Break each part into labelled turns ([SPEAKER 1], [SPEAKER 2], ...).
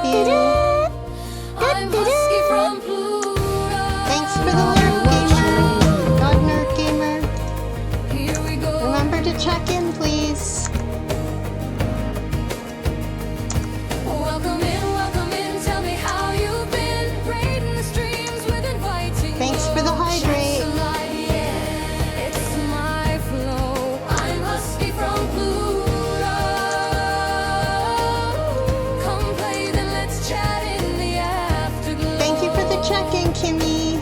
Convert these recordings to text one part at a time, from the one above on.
[SPEAKER 1] love you. Thanks for the lurk, gamer. God nerd gamer. Remember to check in, please. Thanks for the hydrate. Thank you for the check-in, Kimmy.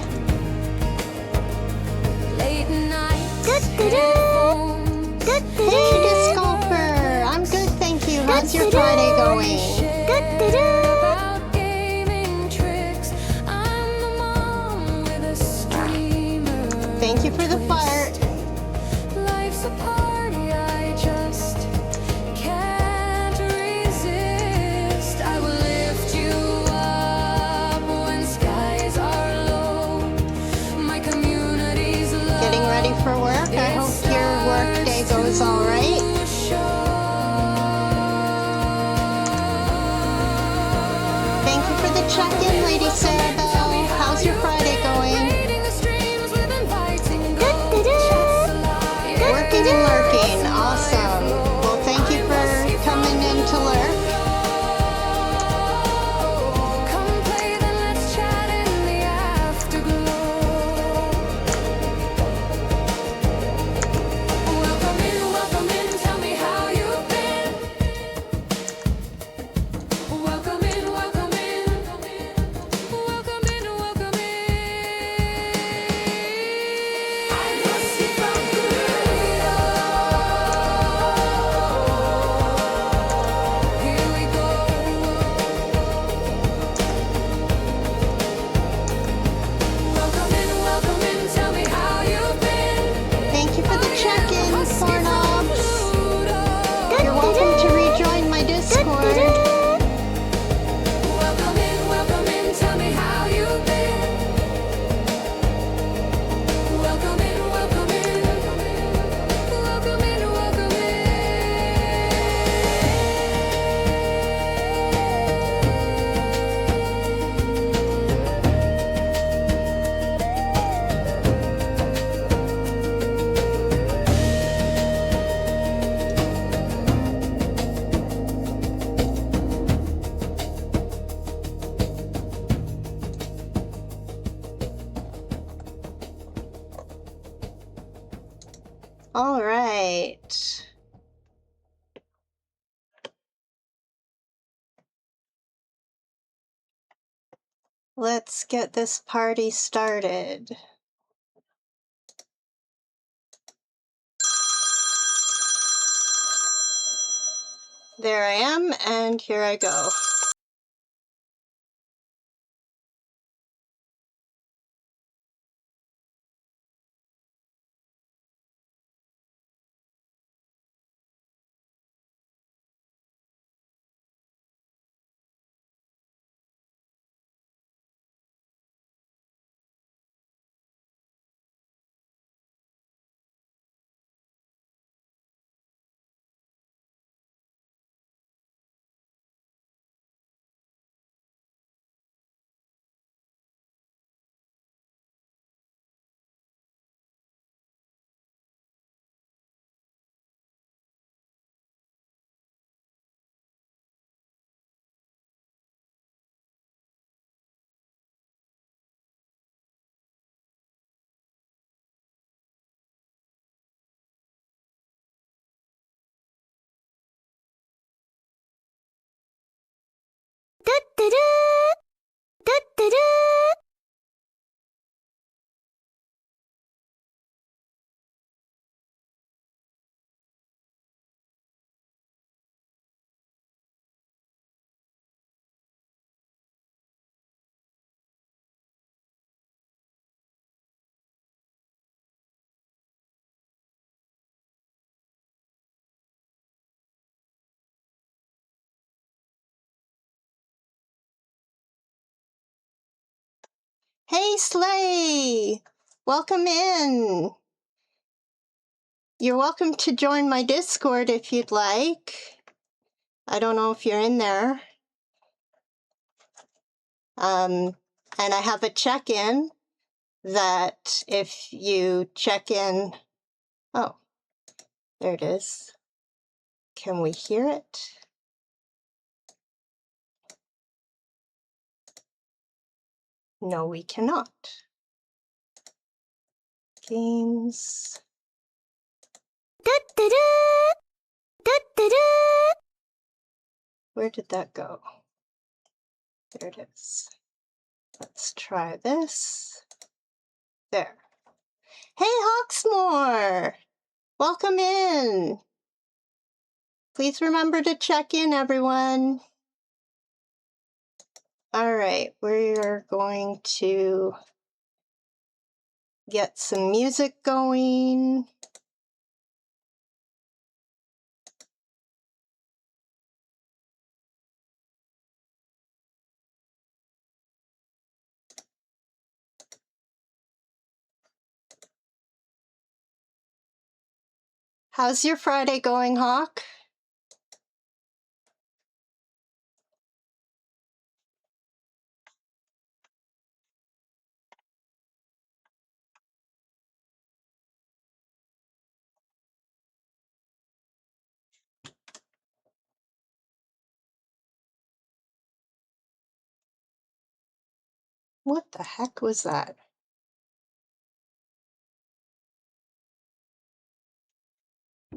[SPEAKER 1] Hey, Disculper. I'm good, thank you. How's your Friday going? Thank you for the fart. Life's a party, I just can't resist. I will lift you up when skies are low. My community's love. Getting ready for work? I hope your work day goes all right. Thank you for the check-in, Lady Sarabelle. How's your Friday going? Working and lurking. Awesome. Well, thank you for coming in to lurk. All right. Let's get this party started. There I am, and here I go. Hey, Slay! Welcome in. You're welcome to join my Discord if you'd like. I don't know if you're in there.
[SPEAKER 2] And I have a check-in that if you check in, oh, there it is. Can we hear it? No, we cannot. Games. Where did that go? There it is. Let's try this. There. Hey, Hawksmoor! Welcome in. Please remember to check in, everyone. All right, we're going to get some music going. How's your Friday going, Hawk? What the heck was that?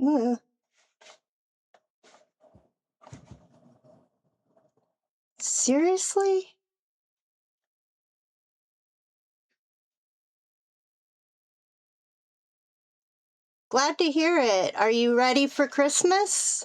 [SPEAKER 2] Ugh. Seriously? Glad to hear it. Are you ready for Christmas?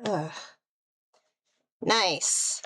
[SPEAKER 2] Ugh. Nice.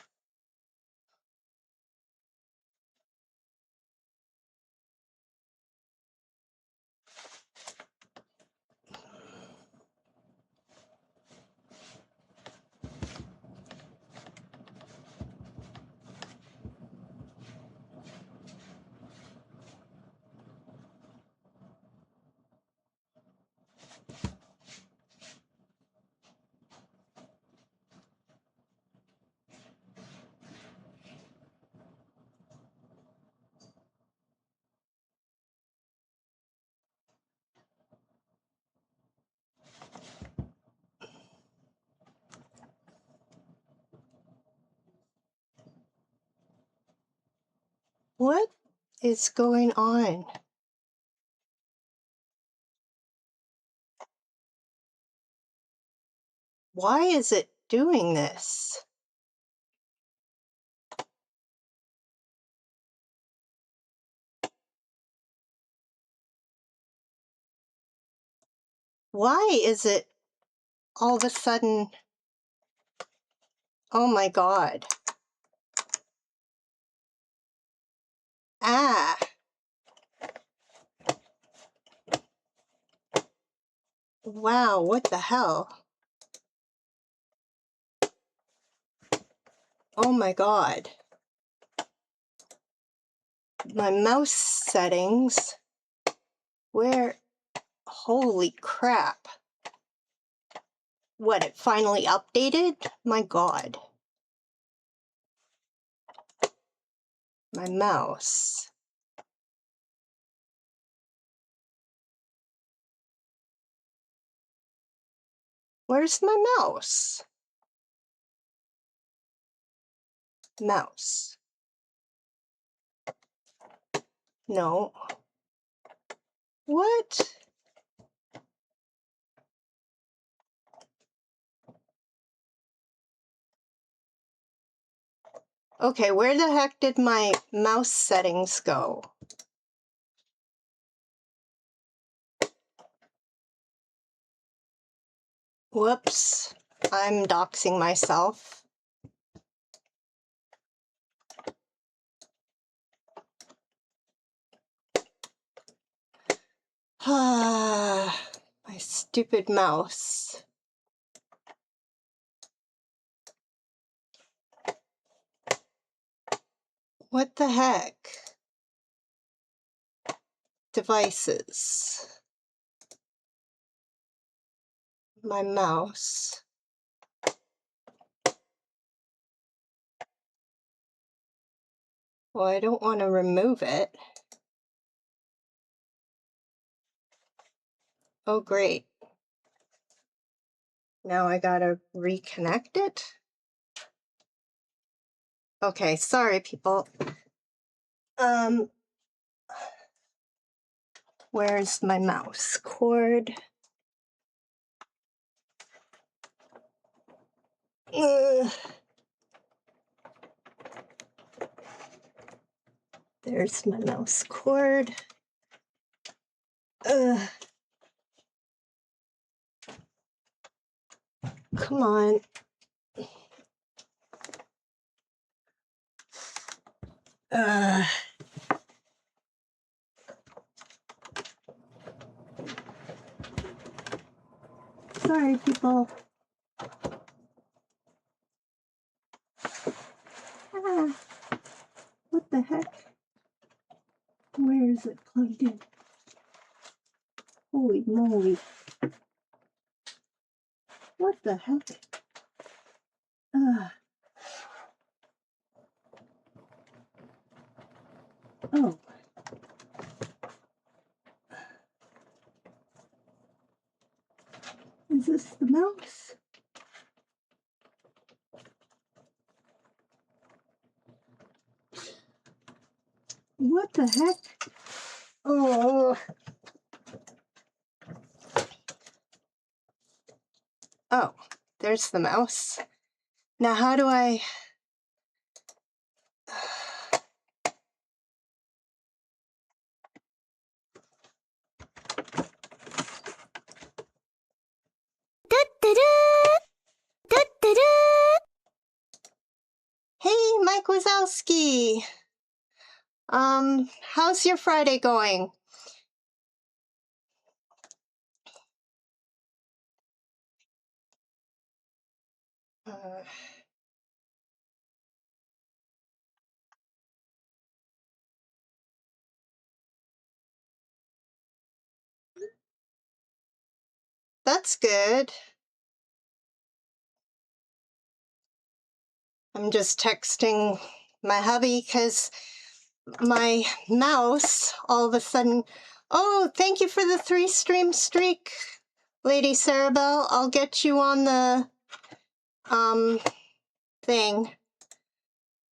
[SPEAKER 2] What is going on? Why is it doing this? Why is it all of a sudden? Oh my God. Ah. Wow, what the hell? Oh my God. My mouse settings. Where? Holy crap. What, it finally updated? My God. My mouse. Where's my mouse? Mouse. No. What? Okay, where the heck did my mouse settings go? Whoops. I'm doxing myself. My My stupid mouse. What the heck? Devices. My mouse. Well, I don't want to remove it. Oh, great. Now I gotta reconnect it. Okay, sorry, people. Where's my mouse cord? There's my mouse cord. Come on. Sorry, people. What the heck? Where is it plugged in? Holy moly. What the heck? Oh. Is this the mouse? What the heck? Oh. Oh, there's the mouse. Now how do I... Hey, Mike Wazowski. How's your Friday going? That's good. I'm just texting my hubby because my mouse all of a sudden... Oh, thank you for the 3-stream streak, Lady Sarabelle. I'll get you on the thing.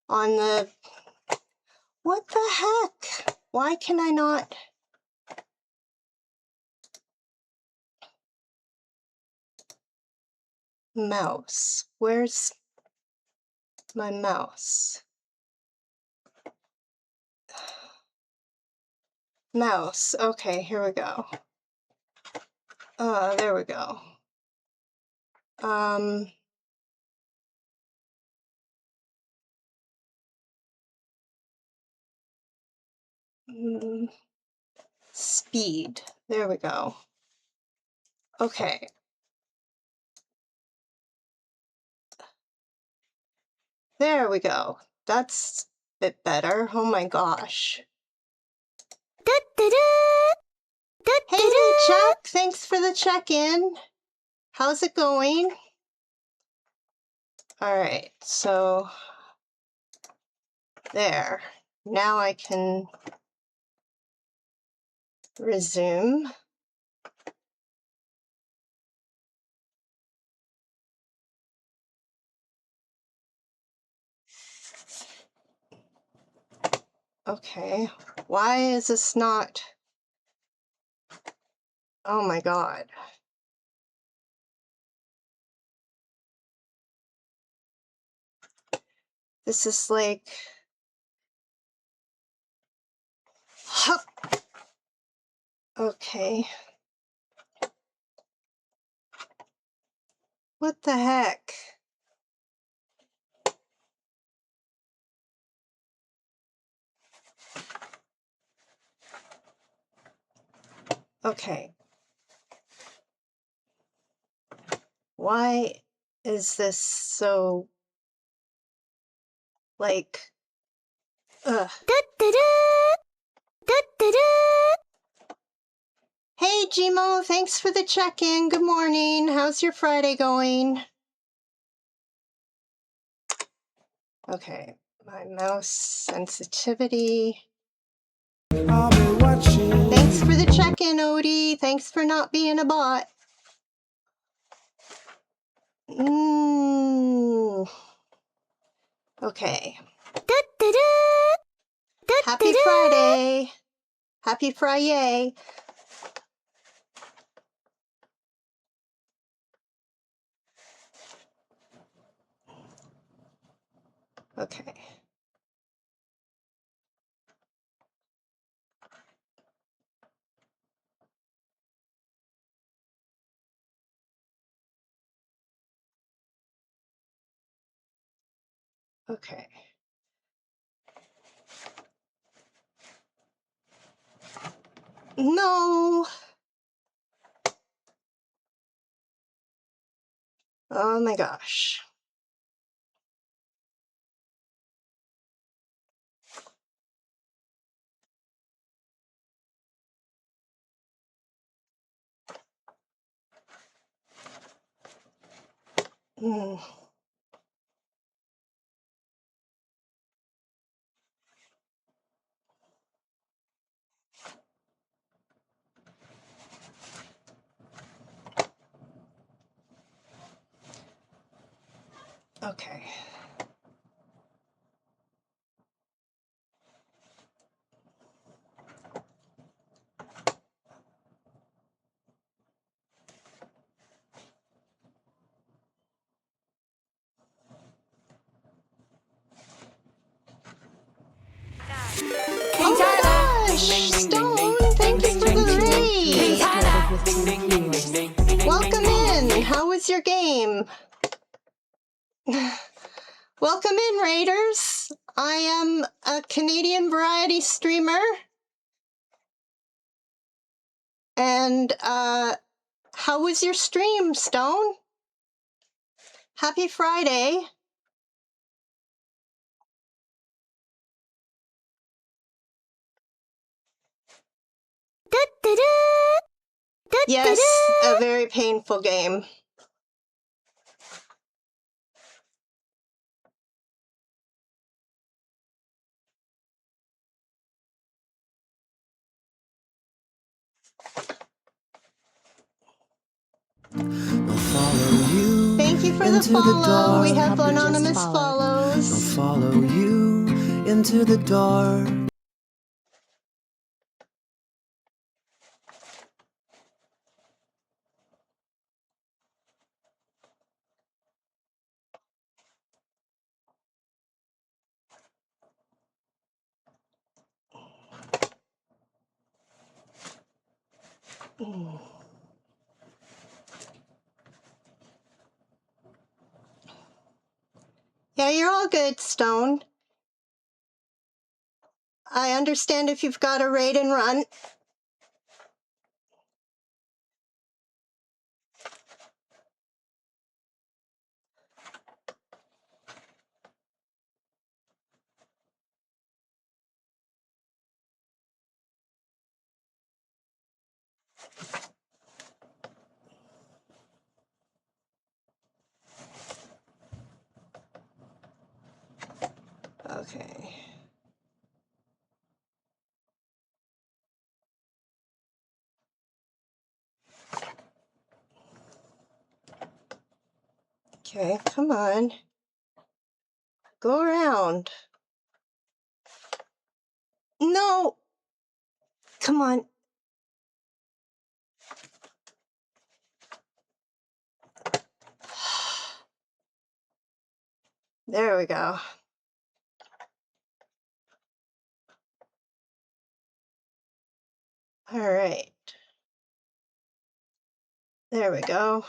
[SPEAKER 2] On the... What the heck? Why can I not... Mouse. Where's my mouse? Mouse. Okay, here we go. There we go. Speed. There we go. Okay. There we go. That's a bit better. Oh my gosh. Hey, Chuck. Thanks for the check-in. How's it going? All right. So there. Now I can resume. Okay. Why is this not... Oh my God. This is like... Hup. Okay. What the heck? Okay. Why is this so, like, ugh. Hey, Gmo, thanks for the check-in. Good morning. How's your Friday going? Okay, my mouse sensitivity.
[SPEAKER 3] I'll be watching.
[SPEAKER 2] Thanks for the check-in, Odie. Thanks for not being a bot. Okay. Happy Friday. Happy FriYAY. Okay. Okay. No. Oh my gosh. Hmm. Okay. Oh my gosh, Stone, thank you for the raid. Welcome in. How was your game? Welcome in, Raiders. I am a Canadian variety streamer. And how was your stream, Stone? Happy Friday. Yes, a very painful game. Thank you for the follow. We have anonymous follows.
[SPEAKER 3] Follow you into the dark.
[SPEAKER 2] Yeah, you're all good, Stone. I understand if you've got a raid and run. Okay. Okay, come on. Go around. No. Come on. There we go. All right. There we go.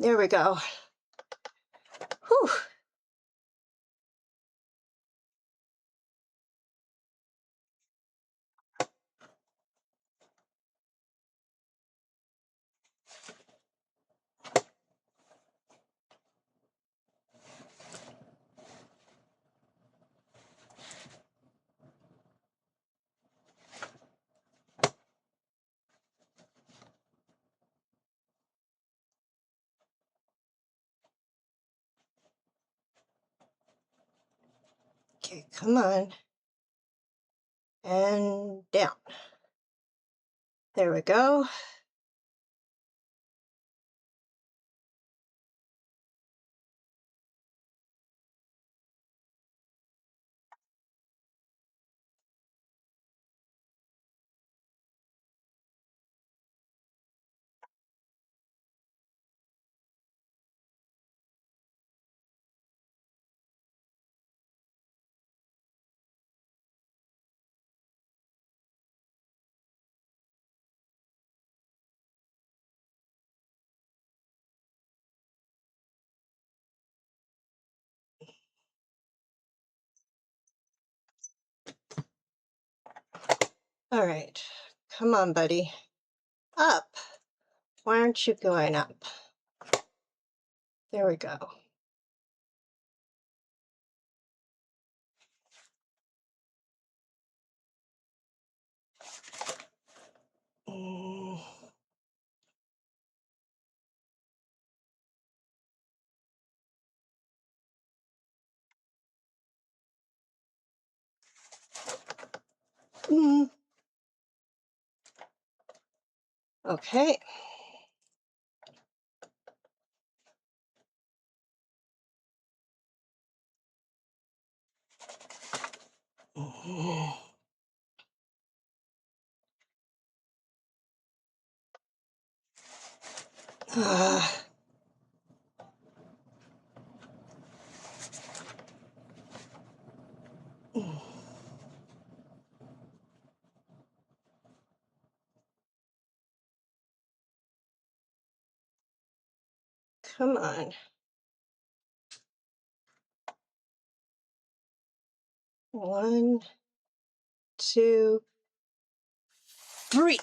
[SPEAKER 2] There we go. Whew. Okay, come on. And down. There we go. All right. Come on, buddy. Up. Why aren't you going up? There we go. Mm. Mm. Okay. Mm. Ah. Mm. Come on. 1, 2, 3.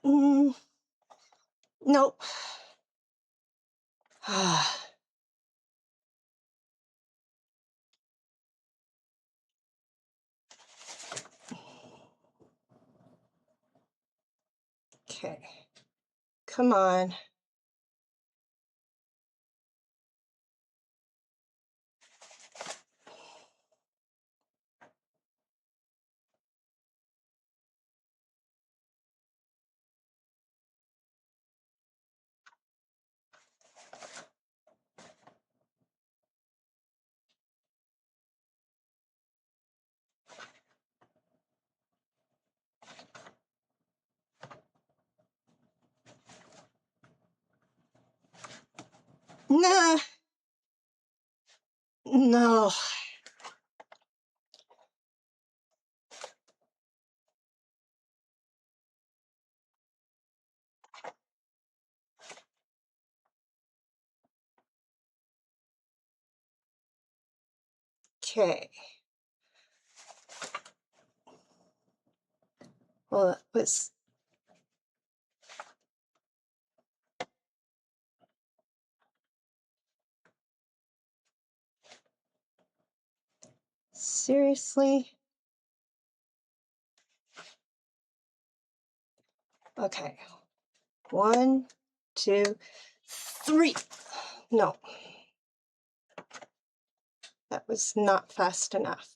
[SPEAKER 2] Mm. Nope. Ah. Okay. Come on. Nah. No. Okay. Well, it was seriously. Okay. 1, 2, 3. No, that was not fast enough.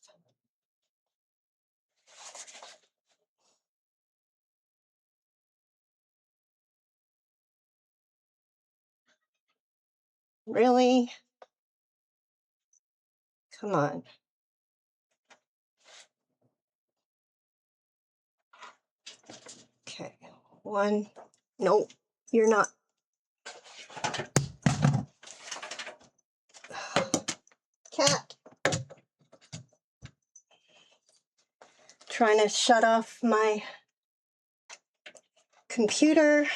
[SPEAKER 2] Really? Come on. Okay. 1. No, you're not. cat. Trying to shut off my computer.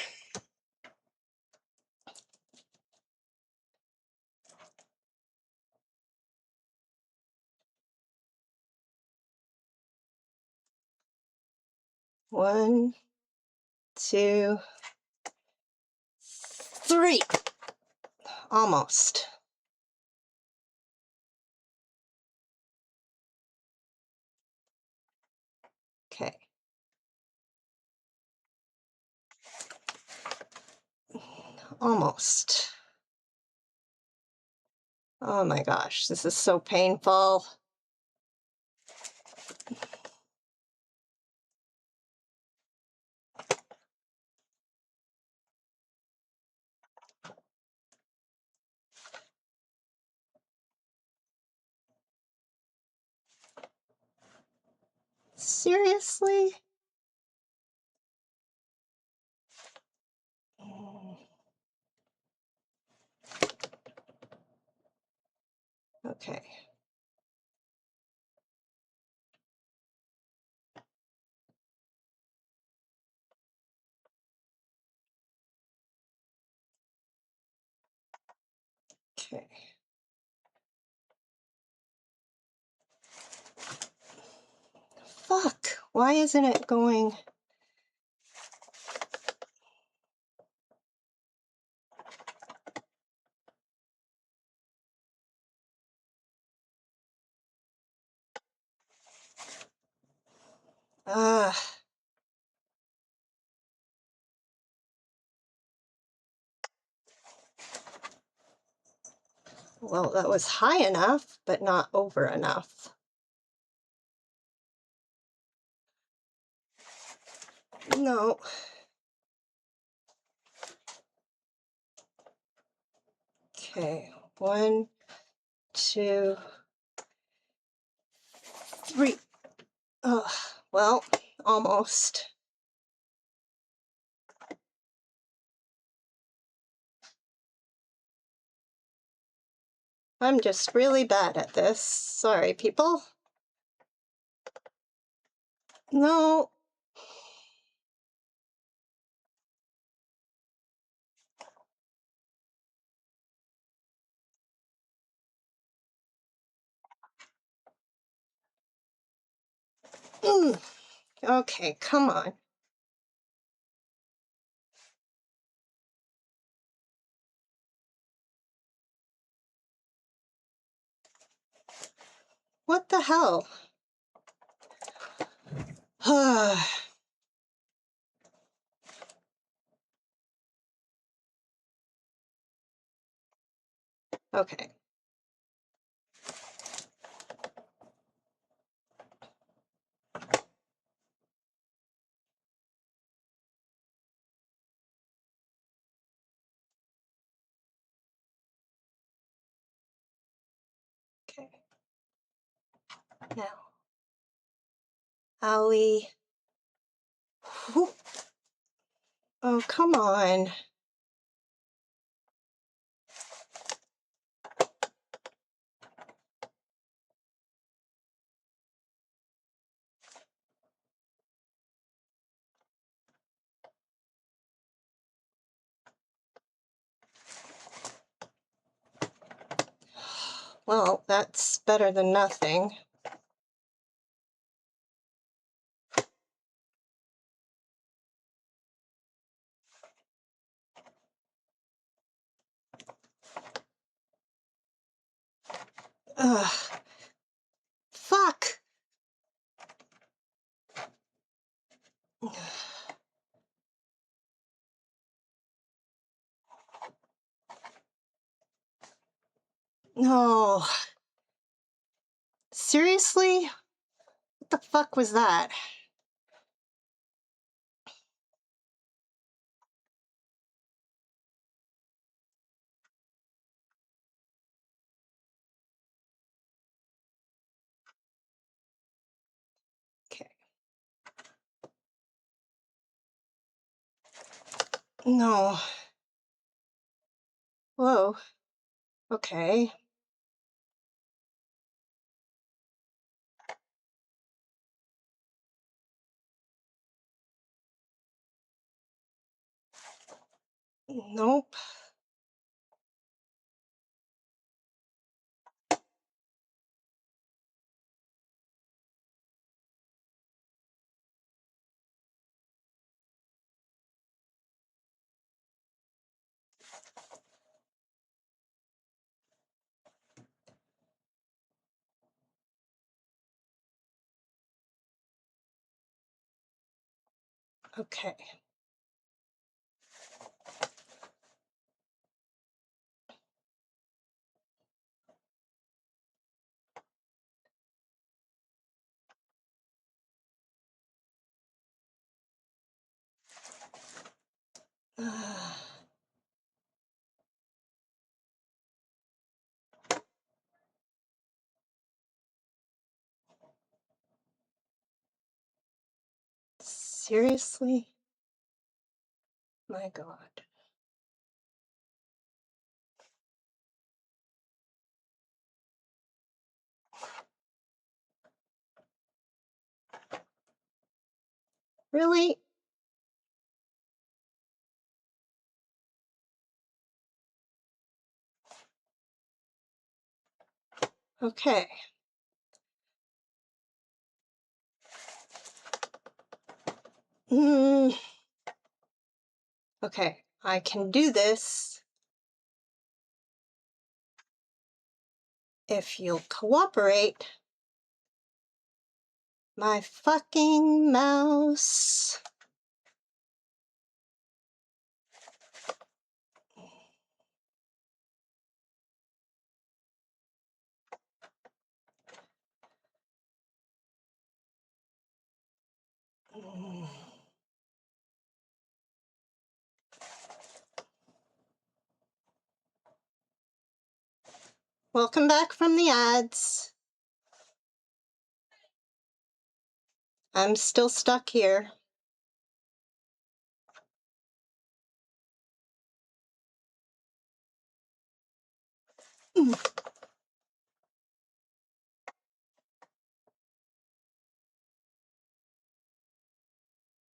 [SPEAKER 2] One, two, three. Almost. Okay. Almost. Oh my gosh, this is so painful. Seriously? Okay. Okay. Fuck, why isn't it going? Ah. Well, that was high enough, but not over enough. No. Okay, one, two, three. Oh, well, almost. I'm just really bad at this. Sorry, people. No. Mm. Okay, come on. What the hell? Okay. Okay. Now. Owie. Whew. Oh, come on. Well, that's better than nothing. Ugh. Fuck. No. Seriously? What the fuck was that? Okay. No. Whoa. Okay. Nope. Okay. Seriously? My God. Really? Okay. Hmm. Okay, I can do this if you'll cooperate. My fucking mouse. Welcome back from the ads. I'm still stuck here.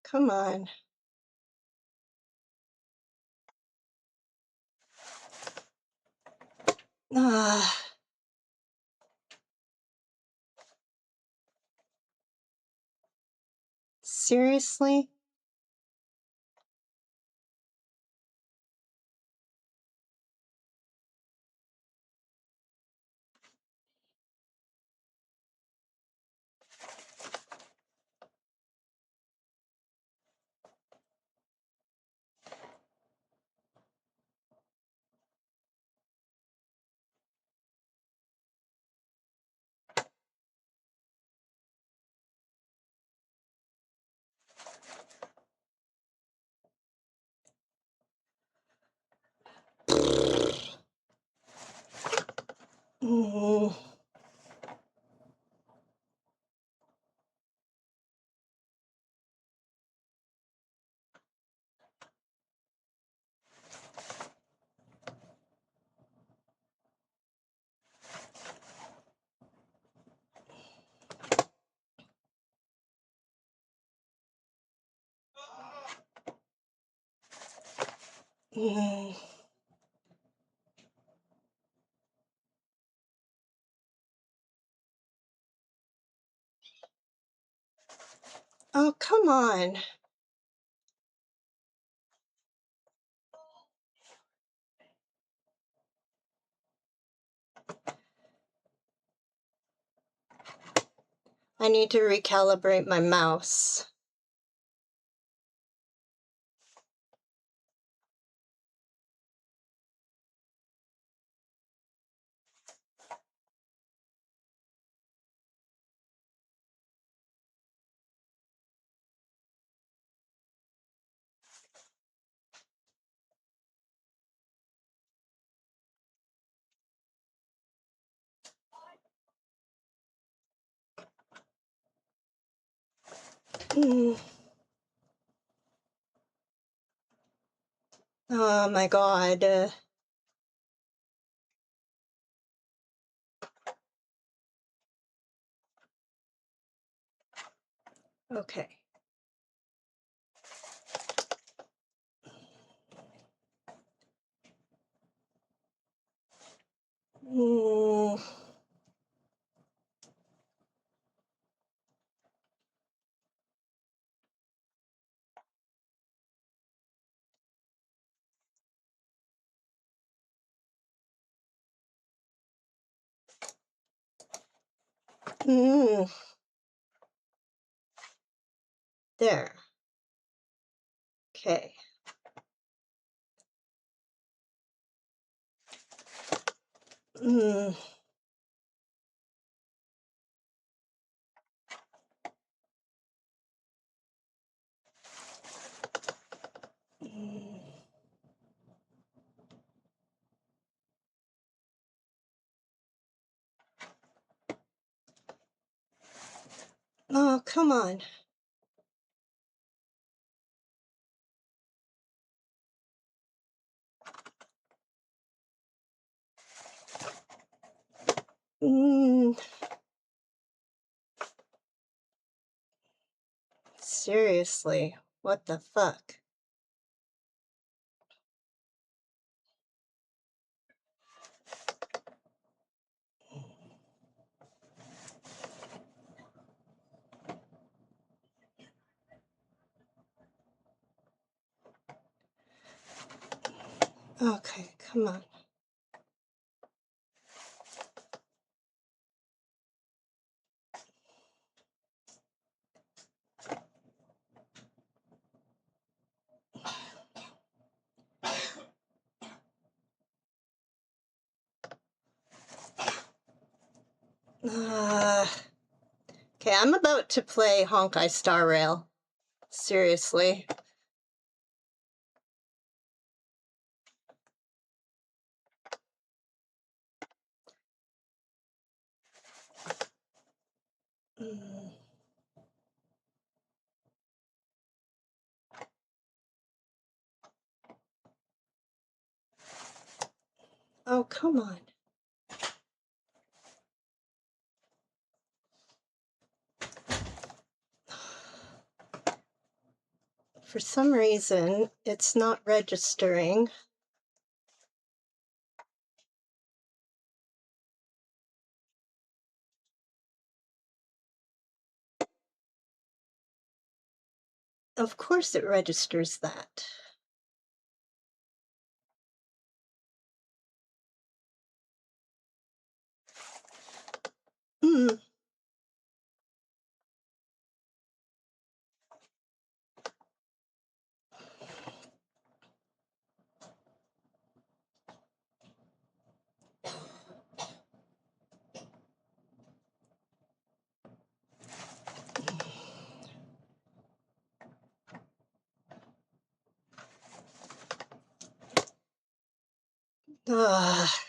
[SPEAKER 2] Come on. Ah, seriously? Mm. Mm. Oh, come on. I need to recalibrate my mouse. Mm. Oh my God. Okay. Mm. Mm. There. Okay. Mm. Mm. Oh, come on. Mm. Seriously, what the fuck? Okay, come on. Okay, I'm about to play Honkai Star Rail. Seriously. Mm. Oh, come on. For some reason, it's not registering. Of course it registers that. Mm. Ah.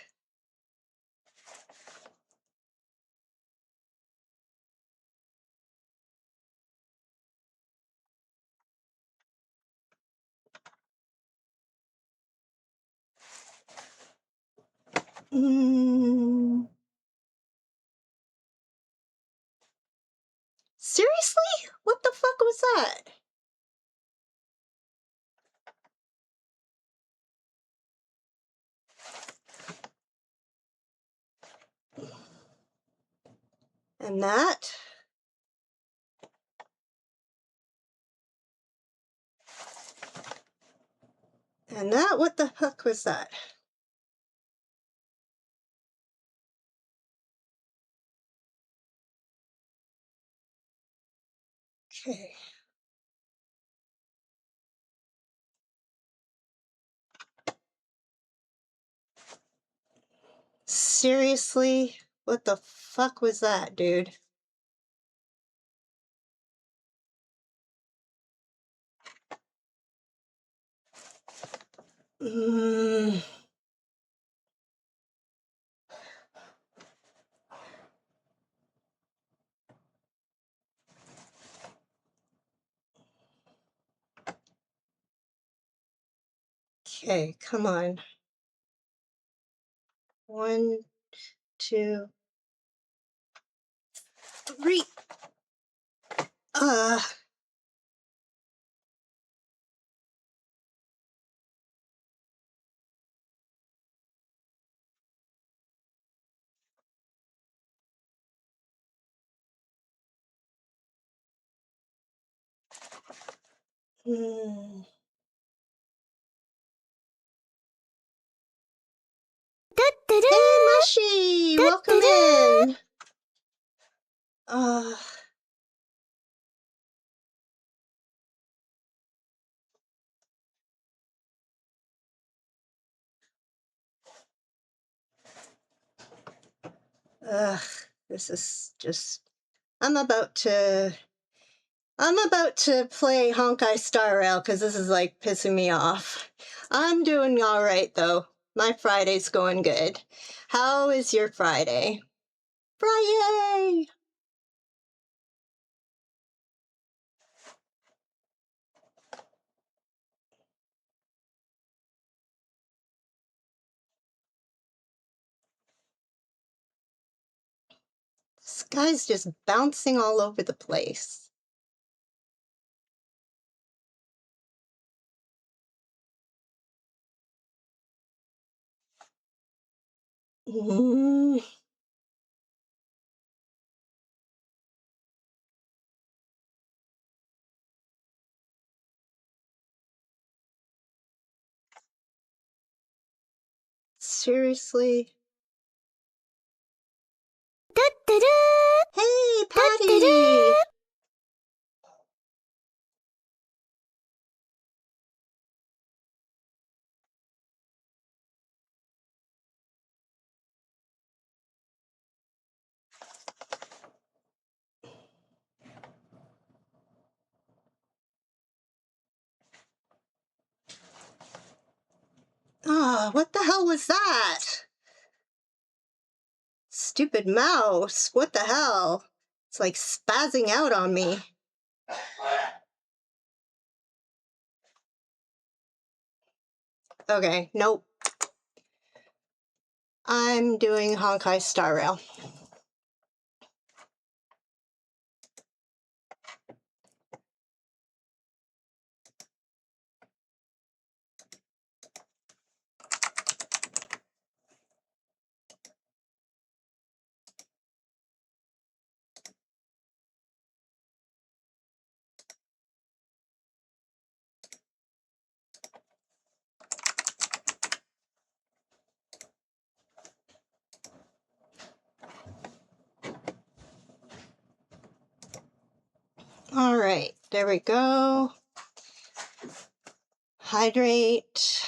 [SPEAKER 2] Mm. Seriously? What the fuck was that? And that? And that? What the heck was that? Okay. Seriously? What the fuck was that, dude? Mm. Okay, come on. 1, 2, 3. Uh. Hmm. Hey, Mushy! Welcome in! Uh, ugh, this is just... I'm about to play Honkai Star Rail because this is like pissing me off. I'm doing all right though. My Friday's going good. How is your Friday? FriYAY! This guy's just bouncing all over the place. Mm. Seriously? Hey, Patty! Ah, what the hell was that? Stupid mouse. What the hell? It's like spazzing out on me. Okay, nope. I'm doing Honkai Star Rail. All right, there we go. Hydrate.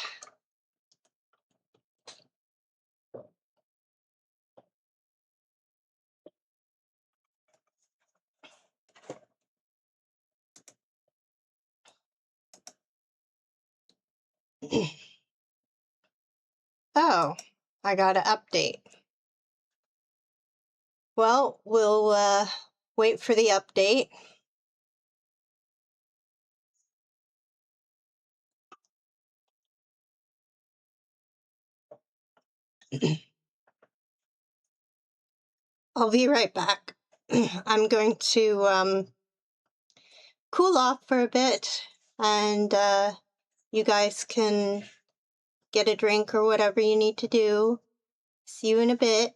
[SPEAKER 2] Oh, I got an update. Well, we'll wait for the update. I'll be right back. I'm going to cool off for a bit, and you guys can get a drink or whatever you need to do. See you in a bit.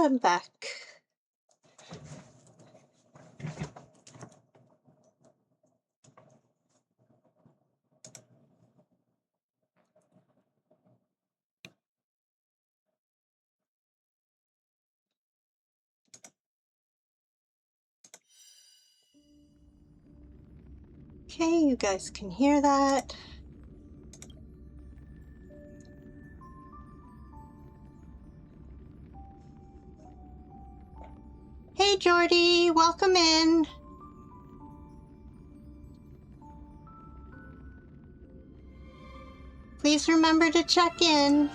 [SPEAKER 2] I'm back. Okay, you guys can hear that. Hey, Jordy, welcome in. Please remember to check in.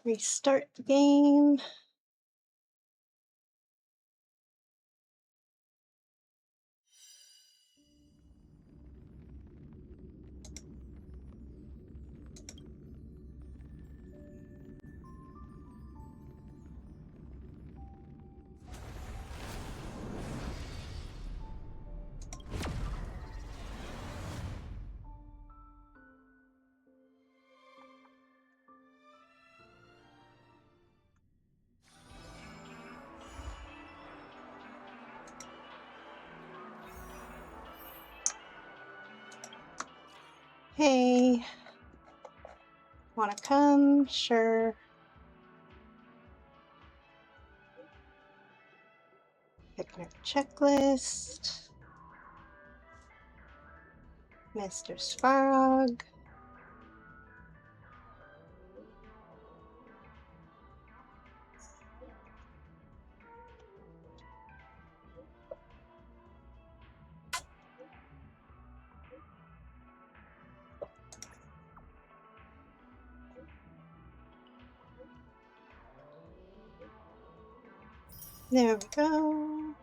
[SPEAKER 2] Restart the game. Hey, wanna come? Sure. Picnic checklist. Mr. Svarog. There we go.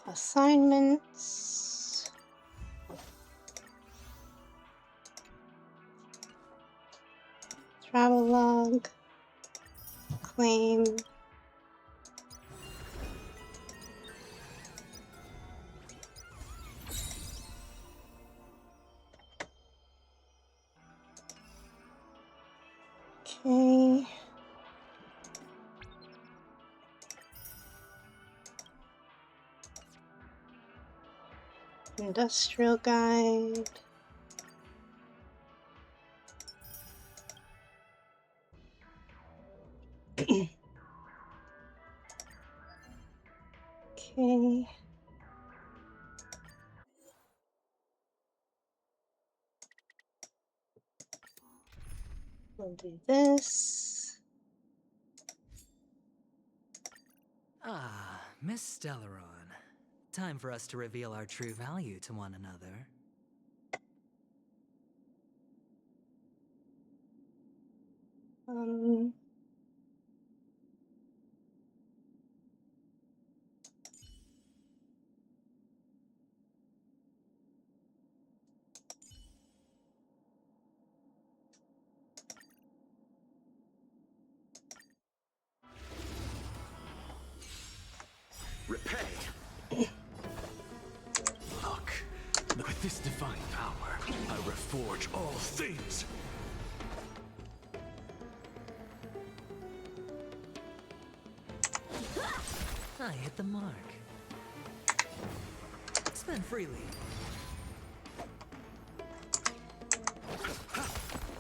[SPEAKER 2] Assignments. Travel log. Claim. Okay. Industrial guide. Okay. We'll do this.
[SPEAKER 4] Ah, Miss Stellaron. Time for us to reveal our true value to one another.
[SPEAKER 2] Um,
[SPEAKER 5] Repay. Look, with this divine power, I reforge all things.
[SPEAKER 4] I hit the mark. Spend freely.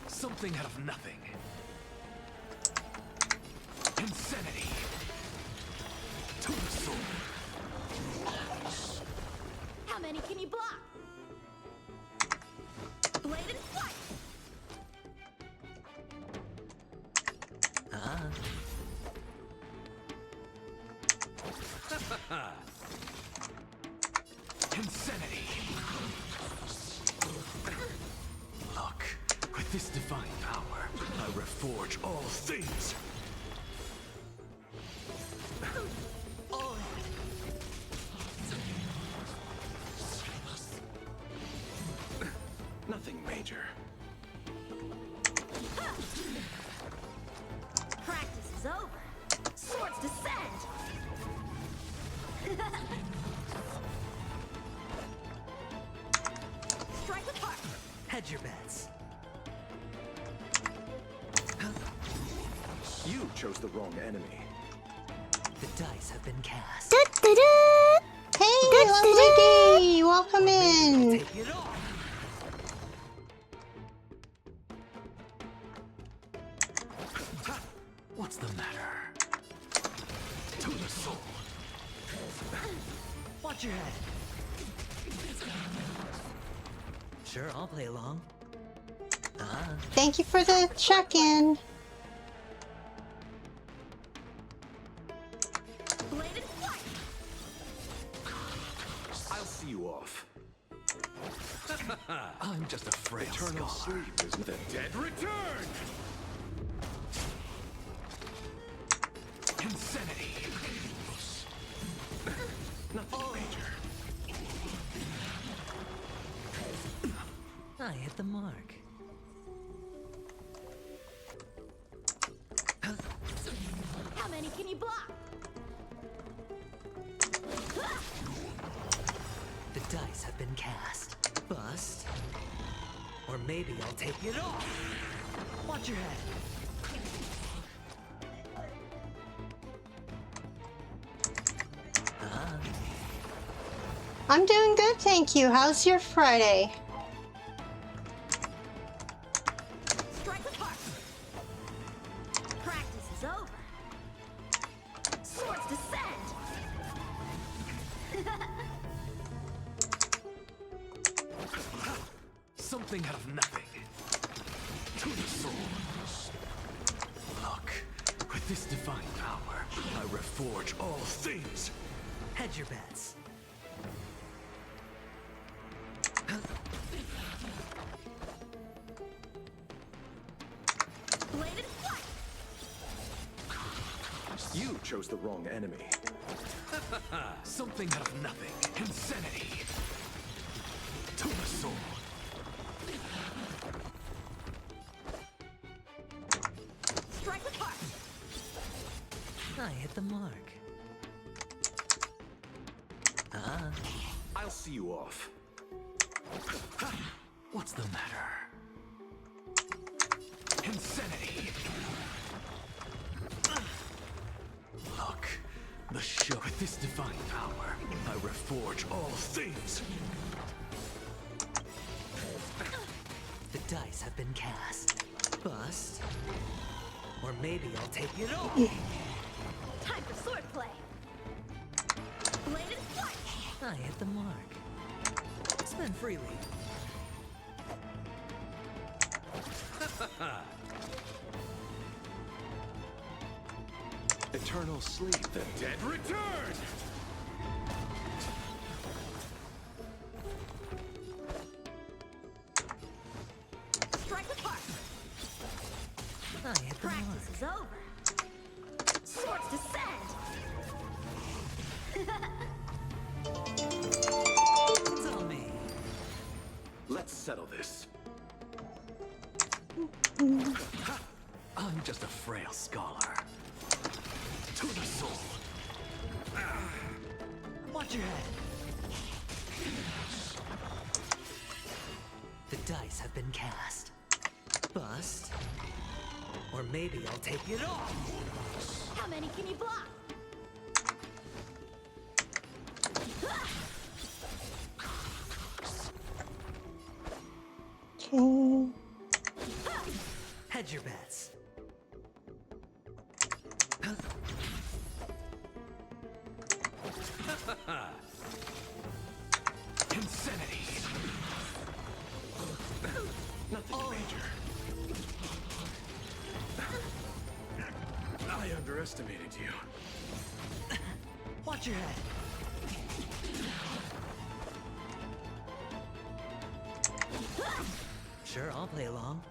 [SPEAKER 5] Something out of nothing. Insanity. To the soul.
[SPEAKER 1] How many can you block? Bladed flight!
[SPEAKER 4] Ah.
[SPEAKER 5] Insanity. Look, with this divine power, I reforge all things. Nothing major.
[SPEAKER 1] Practice is over. Swords descend. Strike apart.
[SPEAKER 4] Hedge your bets.
[SPEAKER 5] You chose the wrong enemy.
[SPEAKER 4] The dice have been cast.
[SPEAKER 2] Hey, lovely D! Welcome in!
[SPEAKER 4] Take it off.
[SPEAKER 5] What's the matter? To the soul.
[SPEAKER 4] Watch your head. Sure, I'll play along.
[SPEAKER 2] Thank you for the check-in.
[SPEAKER 1] Bladed flight.
[SPEAKER 5] I'll see you off. I'm just a frail Eternal scholar. Sleep is the dead return. Insanity. Nothing major.
[SPEAKER 4] I hit the mark.
[SPEAKER 1] How many can you block?
[SPEAKER 4] The dice have been cast. Bust. Or maybe I'll take it off. Watch your head.
[SPEAKER 2] I'm doing good, thank you. How's your Friday?
[SPEAKER 1] Strike apart. Practice is over. Swords descend.
[SPEAKER 5] Something out of nothing. To the soul. Look, with this divine power, I reforge all things.
[SPEAKER 4] Hedge your bets.
[SPEAKER 1] Bladed flight.
[SPEAKER 5] You chose the wrong enemy. Something out of nothing. Insanity. To the soul.
[SPEAKER 1] Strike apart.
[SPEAKER 4] I hit the mark.
[SPEAKER 5] I'll see you off. What's the matter? Insanity. Look, the show. With this divine power, I reforge all things.
[SPEAKER 4] The dice have been cast. Bust. Or maybe I'll take it off.
[SPEAKER 1] Time for swordplay. Bladed flight.
[SPEAKER 4] I hit the mark. Spend freely.
[SPEAKER 5] Eternal sleep. The dead return.
[SPEAKER 1] Strike apart.
[SPEAKER 4] I hit the mark.
[SPEAKER 1] Practice is over. Swords descend.
[SPEAKER 4] It's on me.
[SPEAKER 5] Let's settle this. I'm just a frail scholar. To the soul.
[SPEAKER 4] Watch your head. The dice have been cast. Bust. Or maybe I'll take it off.
[SPEAKER 1] How many can you block?
[SPEAKER 2] Okay.
[SPEAKER 4] Hedge your bets.
[SPEAKER 5] Insanity. Nothing major. I underestimated you.
[SPEAKER 4] Watch your head. Sure, I'll play along.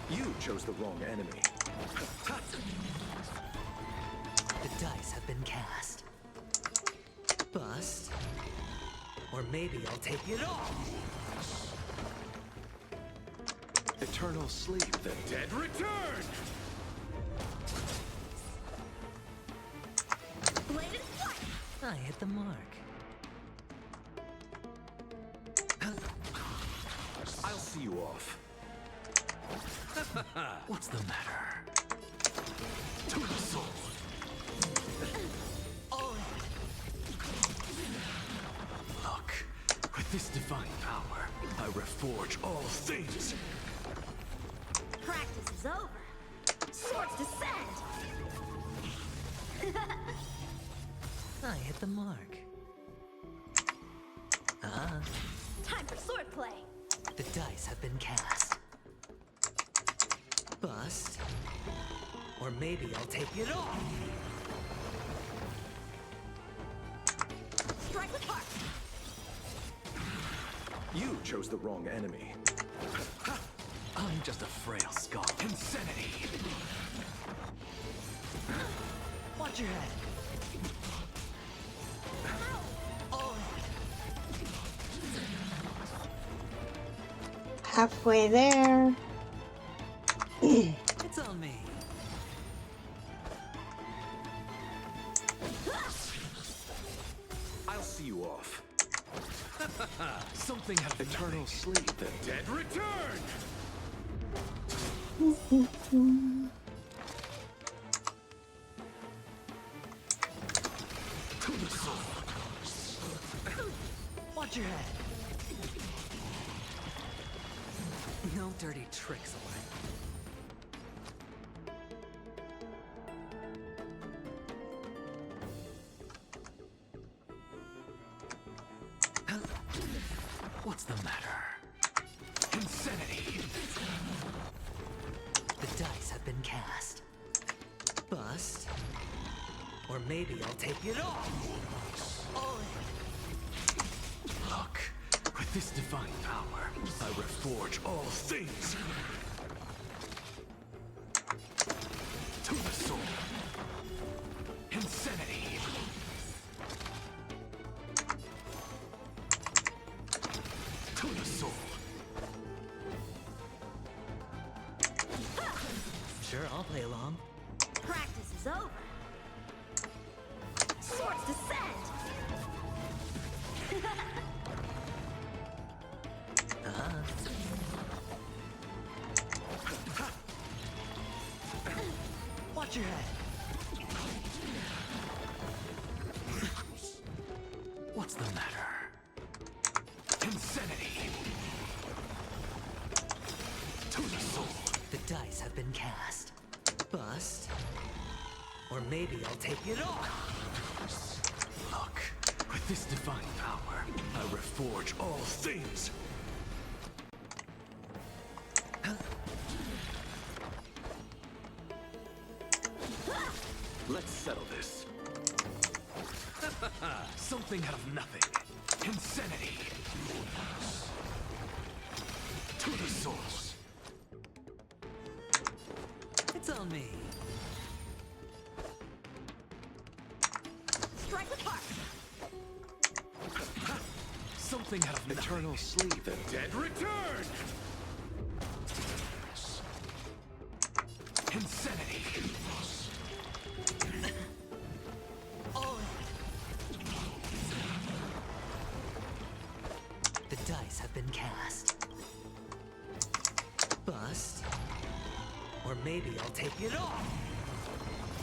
[SPEAKER 5] You chose the wrong enemy.
[SPEAKER 4] The dice have been cast. Bust. Or maybe I'll take it all.
[SPEAKER 5] Eternal sleep, the dead return!
[SPEAKER 1] Bladed flight.
[SPEAKER 4] I hit the mark.
[SPEAKER 5] I'll see you off.
[SPEAKER 4] What's the matter?
[SPEAKER 5] To the soul!
[SPEAKER 4] All
[SPEAKER 5] Look, with this divine power, I reforge all things.
[SPEAKER 1] Practice is over. Swords descend.
[SPEAKER 4] I hit the mark.
[SPEAKER 1] Time for swordplay.
[SPEAKER 4] The dice have been cast. Bust. Or maybe I'll take it all.
[SPEAKER 1] Strike with heart.
[SPEAKER 5] You chose the wrong enemy. I'm just a frail skull. Insanity!
[SPEAKER 4] Watch your head. All
[SPEAKER 2] Halfway there.
[SPEAKER 4] it's on me.
[SPEAKER 5] I'll see you off. Something out of eternal sleep, the dead return! To the soul!
[SPEAKER 4] Watch your head. No dirty tricks away.
[SPEAKER 5] What's the matter? Insanity!
[SPEAKER 4] The dice have been cast. Bust. Or maybe I'll take it all.
[SPEAKER 5] Look, with this divine power, I reforge all things. To the soul. Insanity! To the soul.
[SPEAKER 4] Sure, I'll play along.
[SPEAKER 1] Practice is over. Swords descend.
[SPEAKER 4] Watch your head.
[SPEAKER 5] What's the matter? Insanity! To the soul.
[SPEAKER 4] The dice have been cast. Bust. Or maybe I'll take it all.
[SPEAKER 5] Look, with this divine power, I reforge all things. Let's settle this. Something out of nothing. Insanity. To the source.
[SPEAKER 4] It's on me.
[SPEAKER 1] Strike with heart.
[SPEAKER 5] Something out of eternal sleep. The dead return. Insanity.
[SPEAKER 4] The dice have been cast. Bust. Or maybe I'll take it all.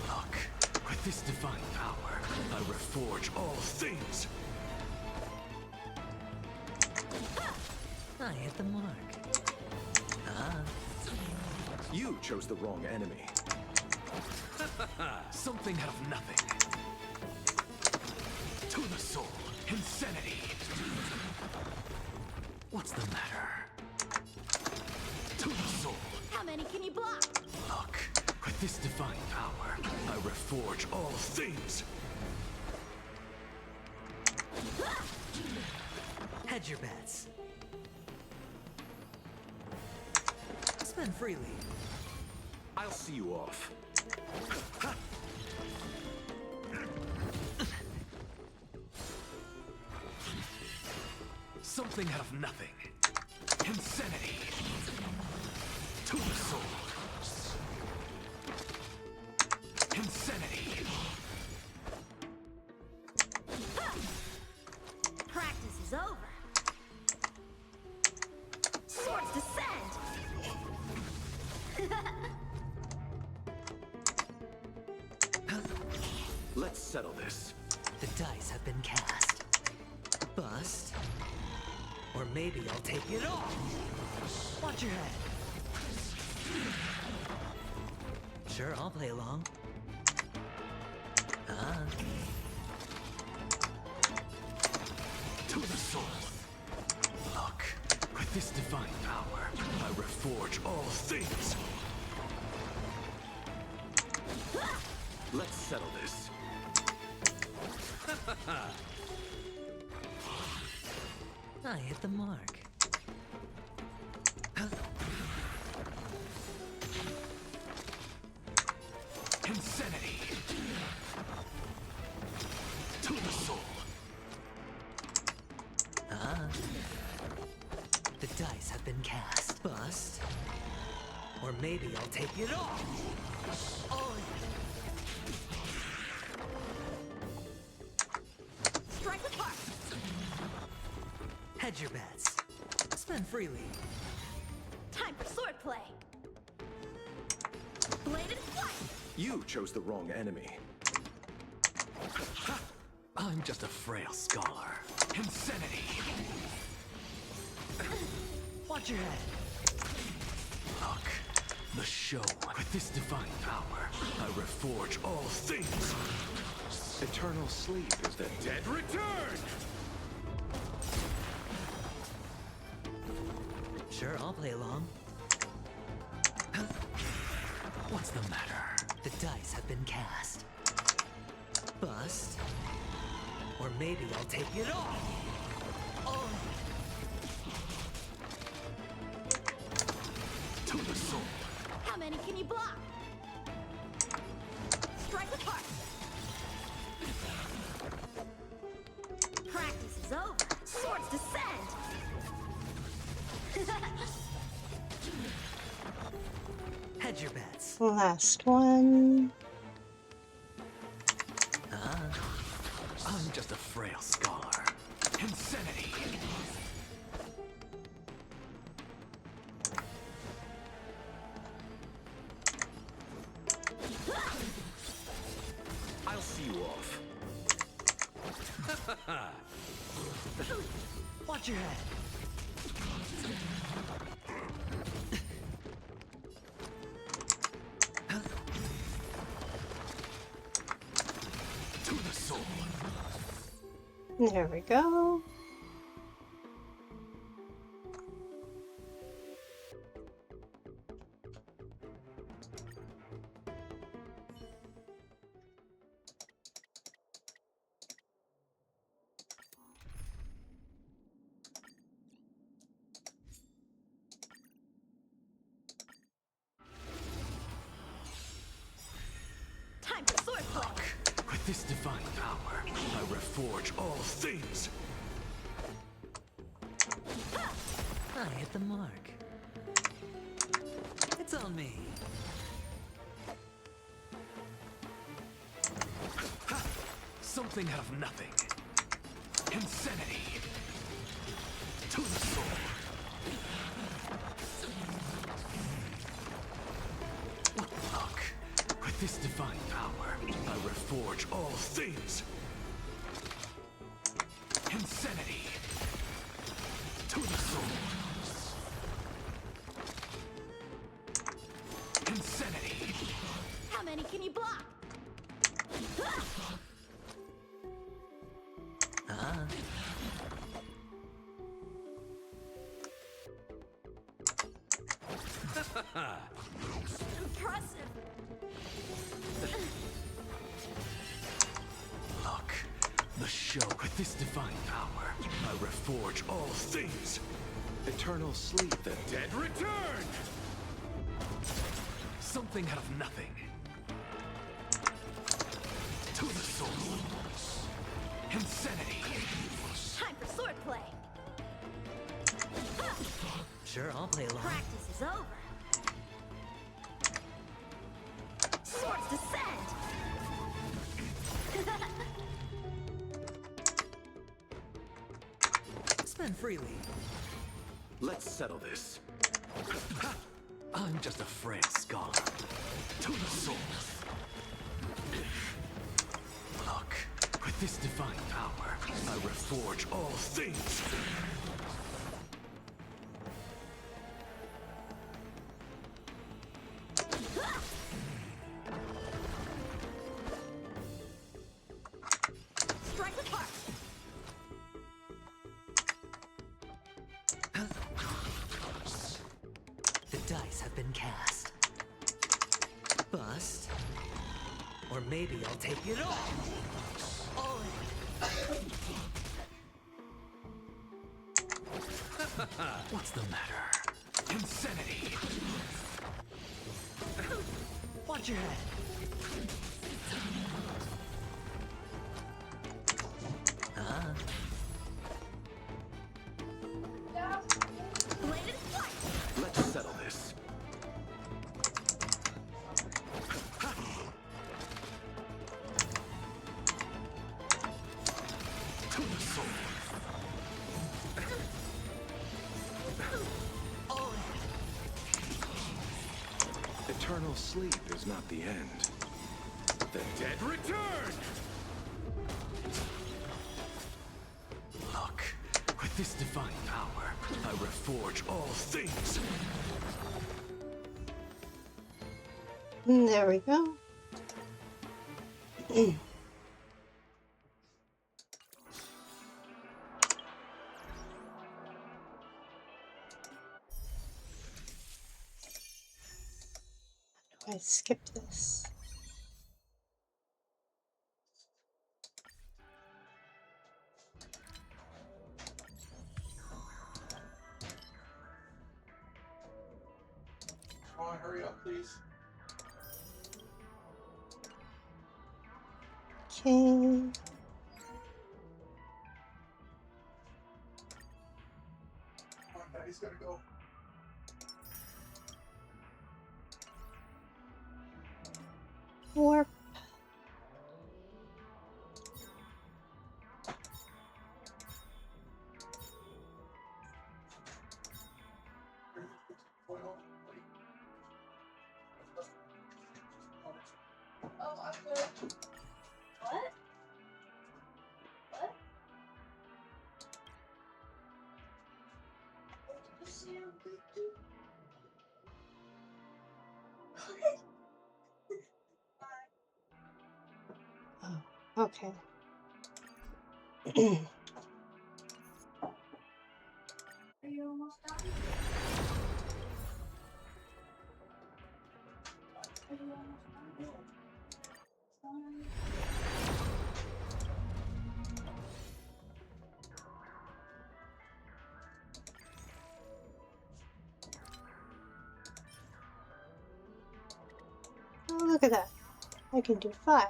[SPEAKER 5] Look, with this divine power, I reforge all things.
[SPEAKER 4] I hit the mark.
[SPEAKER 5] You chose the wrong enemy. Something out of nothing. To the soul. Insanity. What's the matter? To the soul.
[SPEAKER 1] How many can you block?
[SPEAKER 5] Look, with this divine power, I reforge all things.
[SPEAKER 4] Hedge your bets. Spend freely.
[SPEAKER 5] I'll see you off. Something out of nothing. Insanity. To the soul. Insanity.
[SPEAKER 1] Practice is over. Swords descend.
[SPEAKER 5] Let's settle this.
[SPEAKER 4] The dice have been cast. Bust. Or maybe I'll take it all. Watch your head. Sure, I'll play along.
[SPEAKER 5] To the soul. Look, with this divine power, I reforge all things. Let's settle this.
[SPEAKER 4] I hit the mark.
[SPEAKER 5] Insanity. To the soul.
[SPEAKER 4] The dice have been cast. Bust. Or maybe I'll take it all.
[SPEAKER 1] Strike apart.
[SPEAKER 4] Hedge your bets. Spend freely.
[SPEAKER 1] Time for swordplay. Bladed flight.
[SPEAKER 5] You chose the wrong enemy. I'm just a frail scholar. Insanity.
[SPEAKER 4] Watch your head.
[SPEAKER 5] Look, the show. With this divine power, I reforge all things. Eternal sleep is the dead return.
[SPEAKER 4] Sure, I'll play along. What's the matter? The dice have been cast. Bust. Or maybe I'll take it all.
[SPEAKER 5] To the soul.
[SPEAKER 1] How many can you block? Strike apart. Practice is over. Swords descend.
[SPEAKER 4] Hedge your bets.
[SPEAKER 2] Last one.
[SPEAKER 5] I'm just a frail scholar. Insanity. I'll see you off.
[SPEAKER 4] Watch your head.
[SPEAKER 5] To the soul.
[SPEAKER 2] There we go.
[SPEAKER 1] Time for swordplay.
[SPEAKER 5] With this divine power, I reforge all things.
[SPEAKER 4] I hit the mark. It's on me.
[SPEAKER 5] Something out of nothing. Insanity. To the soul. Look, with this divine power, I reforge all things. Insanity. To the soul. Insanity.
[SPEAKER 1] How many can you block? Impressive.
[SPEAKER 5] Look, The show. With this divine power, I reforge all things. Eternal sleep, the dead return! Something out of nothing. To the soul. Insanity.
[SPEAKER 6] Time for swordplay.
[SPEAKER 4] Sure, I'll play along.
[SPEAKER 6] Practice is over. Swords descend.
[SPEAKER 4] Spend freely.
[SPEAKER 5] Let's settle this. I'm just a frail scholar. To the soul. Look, with this divine power, I reforge all things.
[SPEAKER 6] Strike with heart.
[SPEAKER 4] The dice have been cast. Bust. Or maybe I'll take it all. All in.
[SPEAKER 5] What's the matter? Insanity.
[SPEAKER 4] Watch your head.
[SPEAKER 6] Bladed flight.
[SPEAKER 5] Let's settle this. To the soul.
[SPEAKER 4] All in.
[SPEAKER 5] Eternal sleep is not the end. The dead return! Look, with this divine power, I reforge all things.
[SPEAKER 2] There we go. I skipped this.
[SPEAKER 7] Come on, hurry up, please.
[SPEAKER 2] Okay.
[SPEAKER 7] Come on, Daddy's gotta go.
[SPEAKER 2] Warp.
[SPEAKER 7] Going on. Oh, I'm good.
[SPEAKER 6] What? What?
[SPEAKER 2] Oh, okay.
[SPEAKER 6] Are you almost done? Are you almost done?
[SPEAKER 2] Oh, look at that. I can do 5.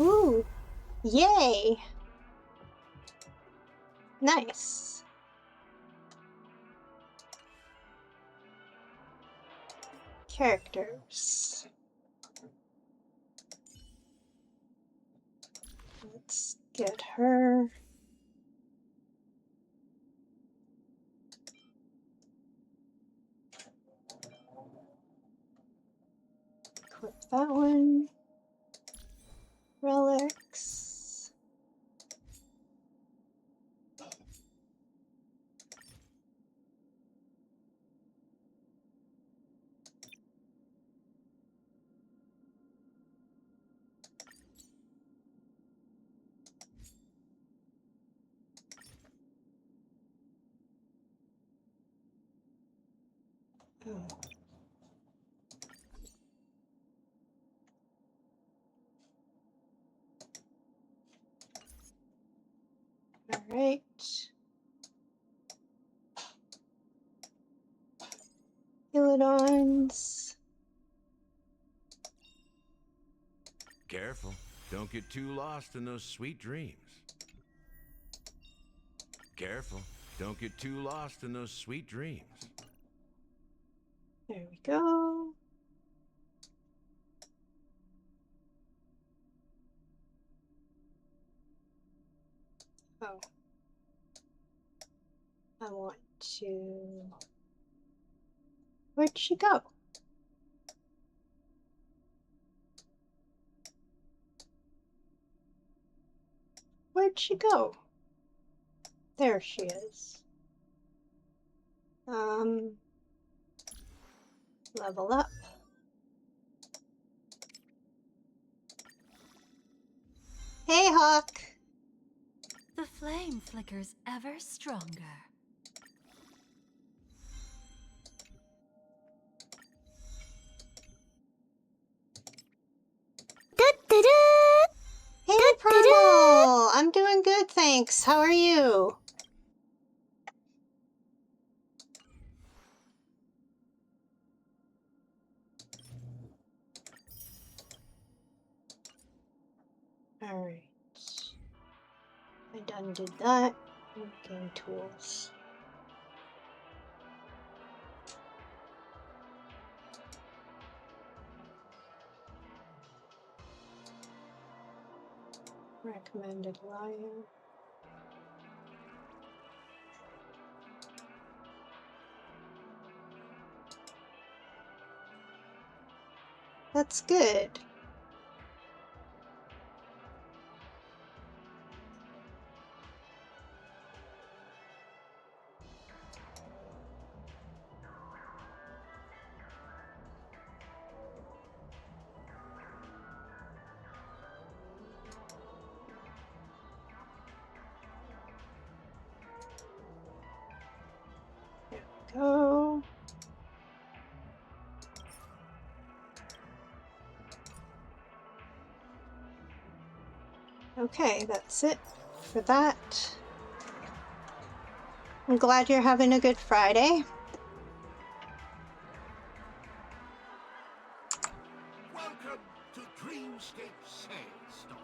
[SPEAKER 2] Ooh, yay! Nice. Characters. Let's get her. Equip that one. Relics. All right. Hylodons.
[SPEAKER 5] Careful. Don't get too lost in those sweet dreams. Careful. Don't get too lost in those sweet dreams.
[SPEAKER 2] There we go. Oh. I want to... Where'd she go? Where'd she go? There she is. Level up. Hey, Hawk.
[SPEAKER 1] The flame flickers ever stronger.
[SPEAKER 2] Hey, Primal. I'm doing good, thanks. How are you? All right. I done did that. Game tools. Recommended lion. That's good. There we go. Okay, that's it for that. I'm glad you're having a good Friday.
[SPEAKER 8] Welcome to Dreamscape Sandstorm.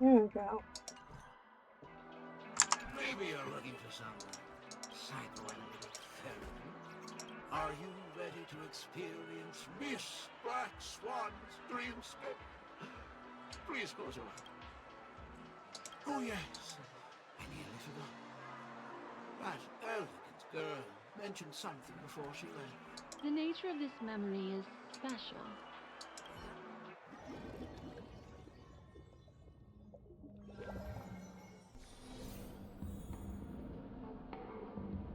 [SPEAKER 2] There we go.
[SPEAKER 8] Maybe you're looking for some psychoanalytic therapy. Are you ready to experience Miss Black Swan's dreamscape? Please close your eyes. Oh yes, I nearly forgot. That elegant girl mentioned something before she left.
[SPEAKER 9] The nature of this memory is special.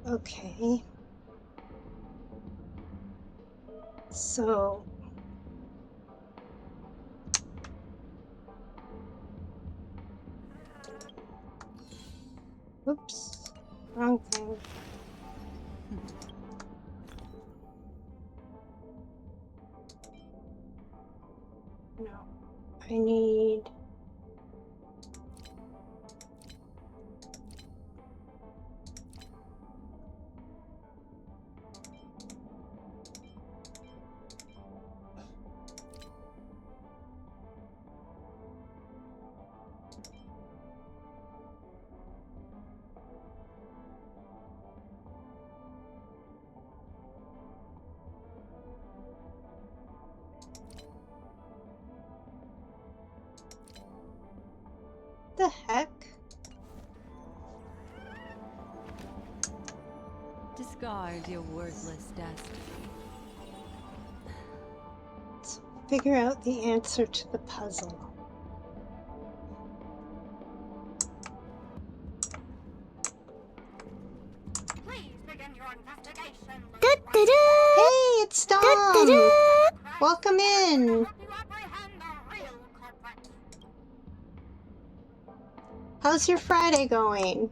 [SPEAKER 2] Okay. So... Oops. Wrong thing. No. I need... the heck?
[SPEAKER 1] Discard your worthless destiny.
[SPEAKER 2] Let's figure out the answer to the puzzle.
[SPEAKER 10] Please begin your investigation.
[SPEAKER 2] Hey, it's Dom! Welcome in!
[SPEAKER 10] You apprehend the real culprit.
[SPEAKER 2] How's your Friday going?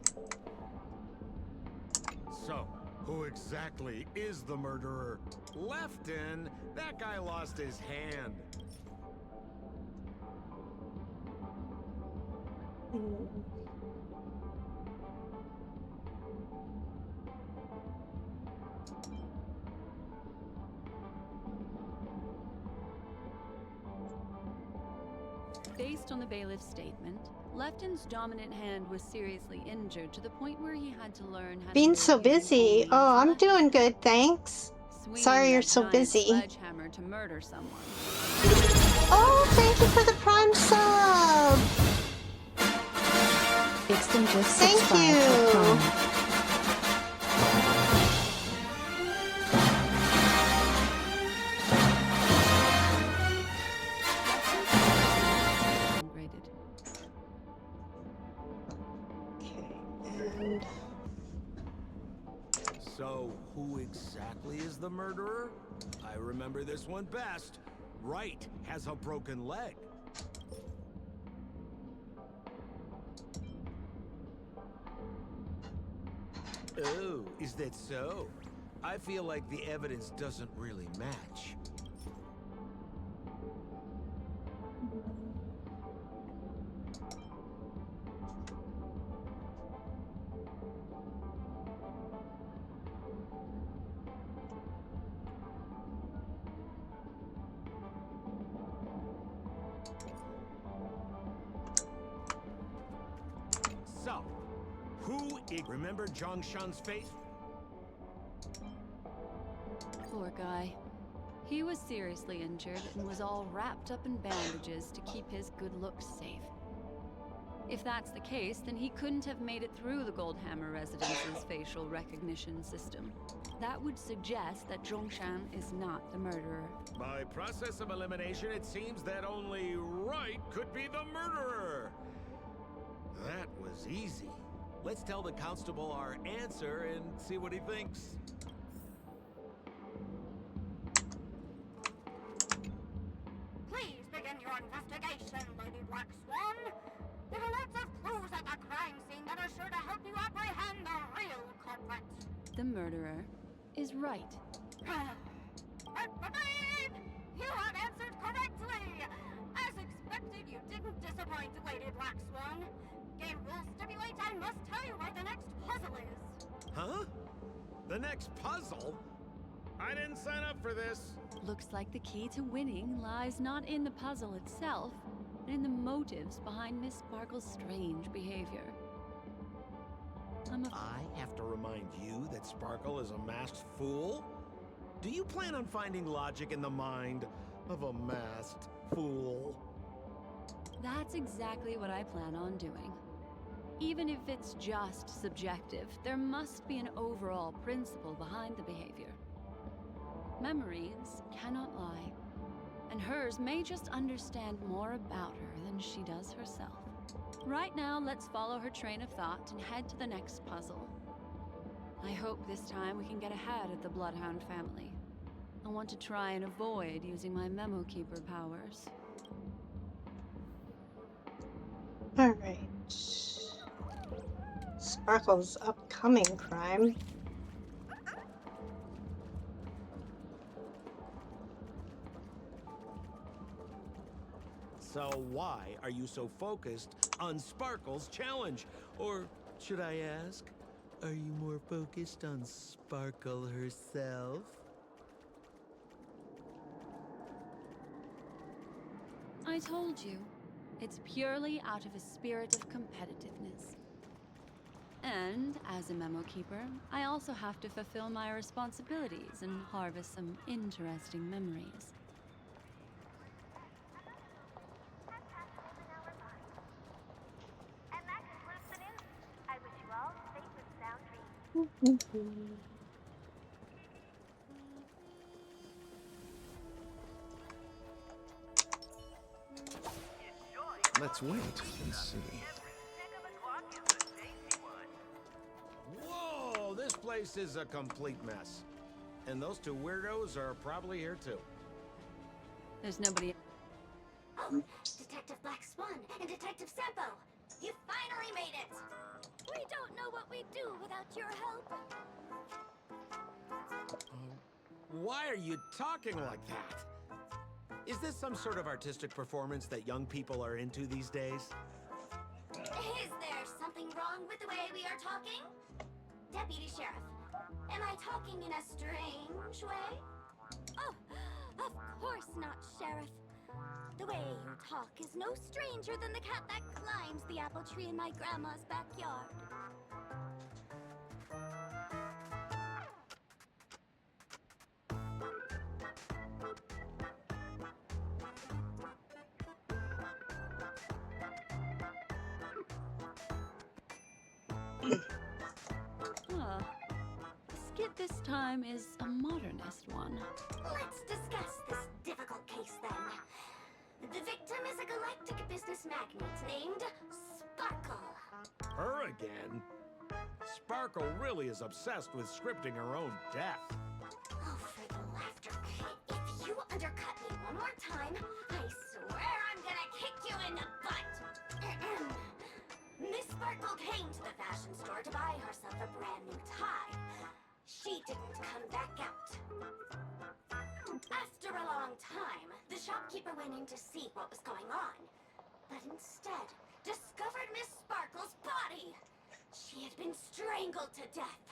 [SPEAKER 8] So, who exactly is the murderer? Lefton? That guy lost his hand.
[SPEAKER 1] Based on the bailiff's statement, Lefton's dominant hand was seriously injured to the point where he had to learn how to
[SPEAKER 2] Being
[SPEAKER 1] move
[SPEAKER 2] so
[SPEAKER 1] using
[SPEAKER 2] busy.
[SPEAKER 1] only
[SPEAKER 2] Oh,
[SPEAKER 1] his
[SPEAKER 2] I'm
[SPEAKER 1] left
[SPEAKER 2] doing
[SPEAKER 1] hand.
[SPEAKER 2] good, thanks.
[SPEAKER 1] Swinging
[SPEAKER 2] Sorry you're
[SPEAKER 1] that
[SPEAKER 2] so
[SPEAKER 1] giant
[SPEAKER 2] busy.
[SPEAKER 1] sledgehammer to murder someone.
[SPEAKER 2] Oh, thank you for the Prime sub!
[SPEAKER 11] Ixton just
[SPEAKER 2] Thank
[SPEAKER 11] subscribed to
[SPEAKER 2] you.
[SPEAKER 11] Prime.
[SPEAKER 1] Rated.
[SPEAKER 2] Okay, and
[SPEAKER 8] So, who exactly is the murderer? I remember this one best. Wright has a broken leg. Oh, is that so? I feel like the evidence doesn't really match. So, remember Zhongshan's fate?
[SPEAKER 1] Poor guy. He was seriously injured and was all wrapped up in bandages to keep his good looks safe. If that's the case, then he couldn't have made it through the Goldhammer Residence's facial recognition system. That would suggest that Zhongshan is not the murderer.
[SPEAKER 8] By process of elimination, it seems that only Wright could be the murderer. That was easy. Let's tell the constable our answer and see what he thinks.
[SPEAKER 10] Please begin your investigation, Lady Black Swan. There are lots of clues at the crime scene that are sure to help you apprehend the real culprit.
[SPEAKER 1] The murderer is Wright.
[SPEAKER 10] You have answered correctly! As expected, you didn't disappoint, Lady Black Swan. Game rules stipulate I must tell you where the next puzzle is.
[SPEAKER 8] Huh? The next puzzle? I didn't sign up for this.
[SPEAKER 1] Looks like the key to winning lies not in the puzzle itself, but in the motives behind Miss Sparkle's strange behavior.
[SPEAKER 8] I have to remind you that Sparkle is a masked fool? Do you plan on finding logic in the mind of a masked fool?
[SPEAKER 1] That's exactly what I plan on doing. Even if it's just subjective, there must be an overall principle behind the behavior. Memories cannot lie, and hers may just understand more about her than she does herself. Right now, let's follow her train of thought and head to the next puzzle. I hope this time we can get ahead of the Bloodhound family. I want to try and avoid using my Memo Keeper powers.
[SPEAKER 2] alright. Sparkle's upcoming crime.
[SPEAKER 8] So why are you so focused on Sparkle's challenge? Or should I ask, are you more focused on Sparkle herself?
[SPEAKER 1] I told you, it's purely out of a spirit of competitiveness. And as a Memo Keeper, I also have to fulfill my responsibilities and harvest some interesting memories.
[SPEAKER 5] Let's wait and see.
[SPEAKER 8] Whoa, this place is a complete mess. And those two weirdos are probably here too.
[SPEAKER 9] There's nobody.
[SPEAKER 10] Oh, Detective Black Swan and Detective Sampo! You finally made it! We don't know what we'd do without your help.
[SPEAKER 8] Why are you talking like that? Is this some sort of artistic performance that young people are into these days?
[SPEAKER 10] Is there something wrong with the way we are talking? Deputy Sheriff, am I talking in a strange way? Oh, of course not, Sheriff. The way you talk is no stranger than the cat that climbs the apple tree in my grandma's backyard.
[SPEAKER 9] Huh. The skit this time is a modernist one.
[SPEAKER 10] Let's discuss this difficult case then. The victim is a galactic business magnate named Sparkle.
[SPEAKER 8] Her again? Sparkle really is obsessed with scripting her own death.
[SPEAKER 10] Oh, for the laughter. If you undercut me one more time, I swear I'm gonna kick you in the butt. Miss Sparkle came to the fashion store to buy herself a brand new tie. She didn't come back out. After a long time, the shopkeeper went in to see what was going on, but instead discovered Miss Sparkle's body. She had been strangled to death.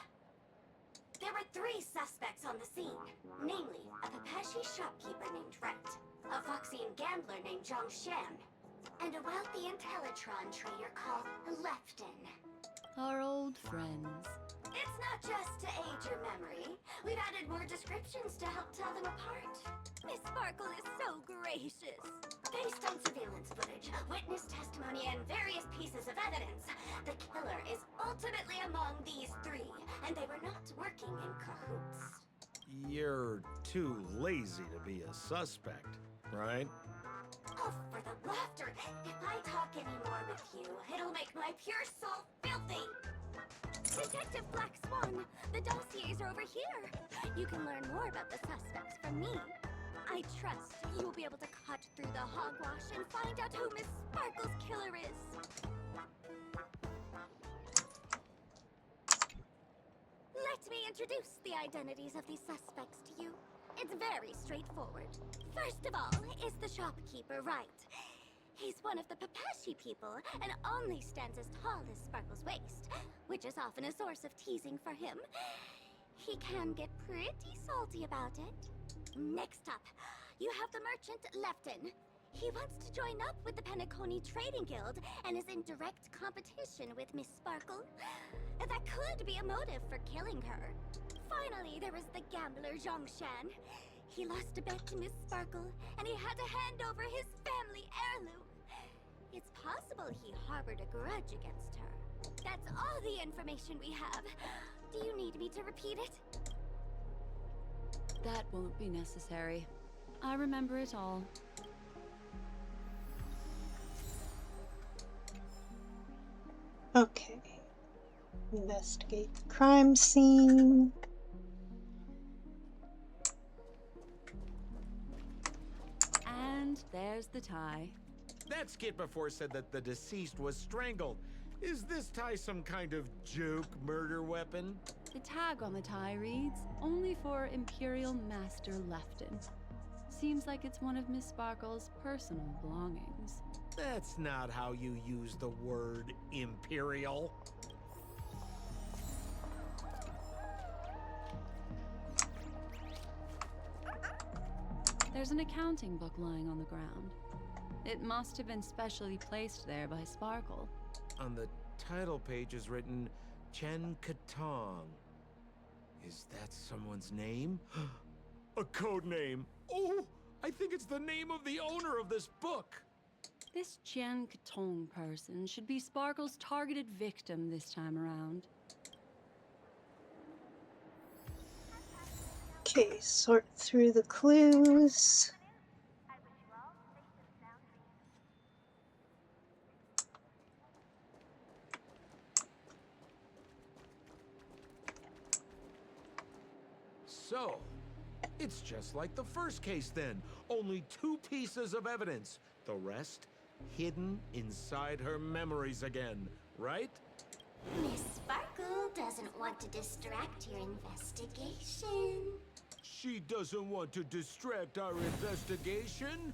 [SPEAKER 10] There were 3 suspects on the scene, namely a Papeshi shopkeeper named Wright, a Foxian gambler named Zhang Shan, and a wealthy Intellitron trader called Lefton.
[SPEAKER 9] Our old friends.
[SPEAKER 10] It's not just to aid your memory. We've added more descriptions to help tell them apart. Miss Sparkle is so gracious. Based on surveillance footage, witness testimony, and various pieces of evidence, the killer is ultimately among these 3, and they were not working in cahoots.
[SPEAKER 8] You're too lazy to be a suspect, right?
[SPEAKER 10] Oh, for the laughter! If I talk anymore with you, it'll make my pure soul filthy! Detective Black Swan, the dossiers are over here. You can learn more about the suspects from me. I trust you'll be able to cut through the hogwash and find out who Miss Sparkle's killer is. Let me introduce the identities of these suspects to you. It's very straightforward. First of all is the shopkeeper, Wright. He's one of the Papeshi people and only stands as tall as Sparkle's waist, which is often a source of teasing for him. He can get pretty salty about it. Next up, you have the merchant Lefton. He wants to join up with the Penacony Trading Guild and is in direct competition with Miss Sparkle. That could be a motive for killing her. Finally, there is the gambler Zhang Shan. He lost a bet to Miss Sparkle, and he had to hand over his family heirloom. It's possible he harbored a grudge against her. That's all the information we have. Do you need me to repeat it?
[SPEAKER 9] That won't be necessary. I remember it all.
[SPEAKER 2] Okay. Investigate the crime scene.
[SPEAKER 9] And there's the tie.
[SPEAKER 8] That skit before said that the deceased was strangled. Is this tie some kind of joke murder weapon?
[SPEAKER 9] The tag on the tie reads, "Only for Imperial Master Lefton." Seems like it's one of Miss Sparkle's personal belongings.
[SPEAKER 8] That's not how you use the word imperial.
[SPEAKER 9] There's an accounting book lying on the ground. It must have been specially placed there by Sparkle.
[SPEAKER 8] On the title page is written Chen Katong. Is that someone's name? A code name. Oh, I think it's the name of the owner of this book.
[SPEAKER 9] This Jian Katong person should be Sparkle's targeted victim this time around.
[SPEAKER 2] Okay, sort through the clues.
[SPEAKER 5] So, it's just like the first case then. Only 2 pieces of evidence. The rest hidden inside her memories again, right?
[SPEAKER 10] Miss Sparkle doesn't want to distract your investigation.
[SPEAKER 5] She doesn't want to distract our investigation?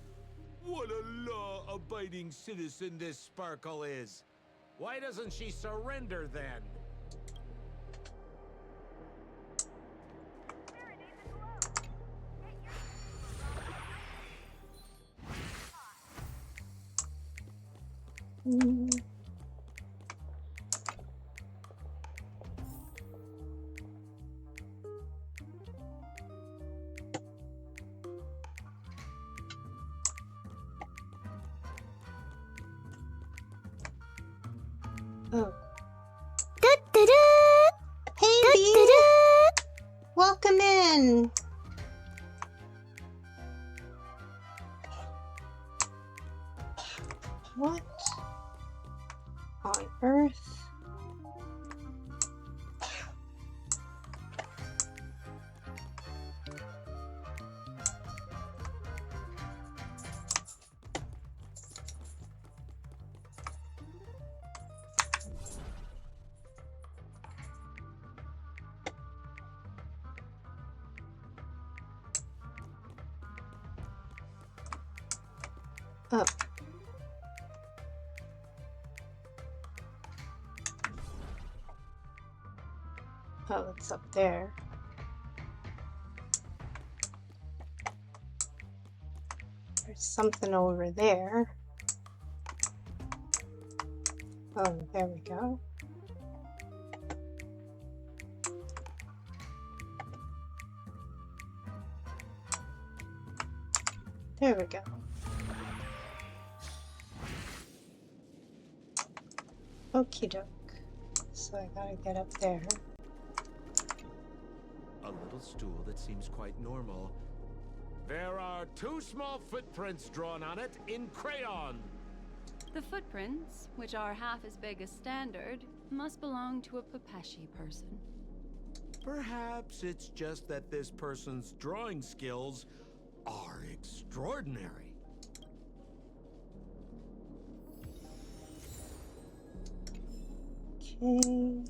[SPEAKER 5] What a law-abiding citizen this Sparkle is. Why doesn't she surrender then?
[SPEAKER 2] Oh. Hey, Bee! Welcome in! What on earth? Oh. Oh, it's up there. There's something over there. Oh, there we go. There we go. Okie doke. So I gotta get up there.
[SPEAKER 5] A little stool that seems quite normal. There are 2 small footprints drawn on it in crayon.
[SPEAKER 9] The footprints, which are half as big as standard, must belong to a Pepeshi person.
[SPEAKER 5] Perhaps it's just that this person's drawing skills are extraordinary.
[SPEAKER 2] Okay.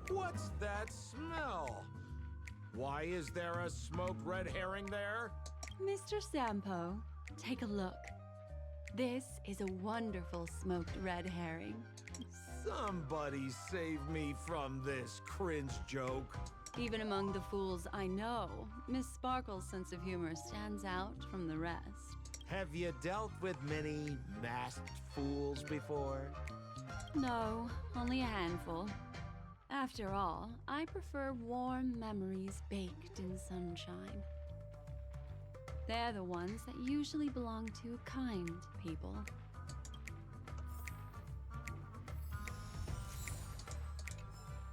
[SPEAKER 5] What's that smell? Why is there a smoked red herring there?
[SPEAKER 9] Mr. Sampo, take a look. This is a wonderful smoked red herring.
[SPEAKER 5] Somebody save me from this cringe joke.
[SPEAKER 9] Even among the fools I know, Miss Sparkle's sense of humor stands out from the rest.
[SPEAKER 5] Have you dealt with many masked fools before?
[SPEAKER 9] No, only a handful. After all, I prefer warm memories baked in sunshine. They're the ones that usually belong to kind people.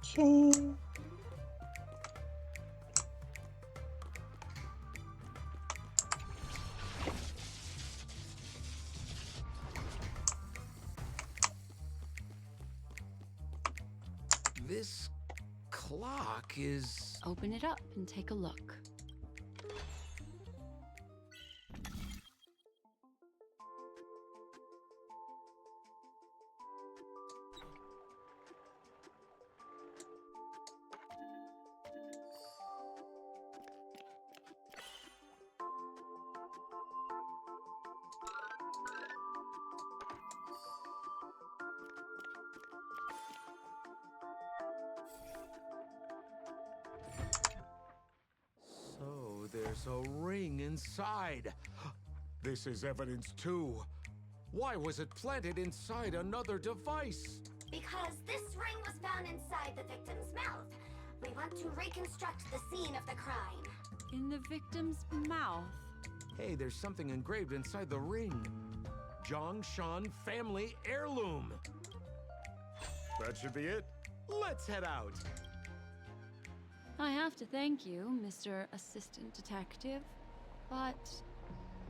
[SPEAKER 2] Okay.
[SPEAKER 5] This clock is...
[SPEAKER 9] Open it up and take a look.
[SPEAKER 5] So there's a ring inside. This is evidence too. Why was it planted inside another device?
[SPEAKER 10] Because this ring was found inside the victim's mouth. We want to reconstruct the scene of the crime.
[SPEAKER 9] In the victim's mouth.
[SPEAKER 5] Hey, there's something engraved inside the ring. Zhongshan family heirloom. That should be it. Let's head out.
[SPEAKER 9] I have to thank you, Mr. Assistant Detective, but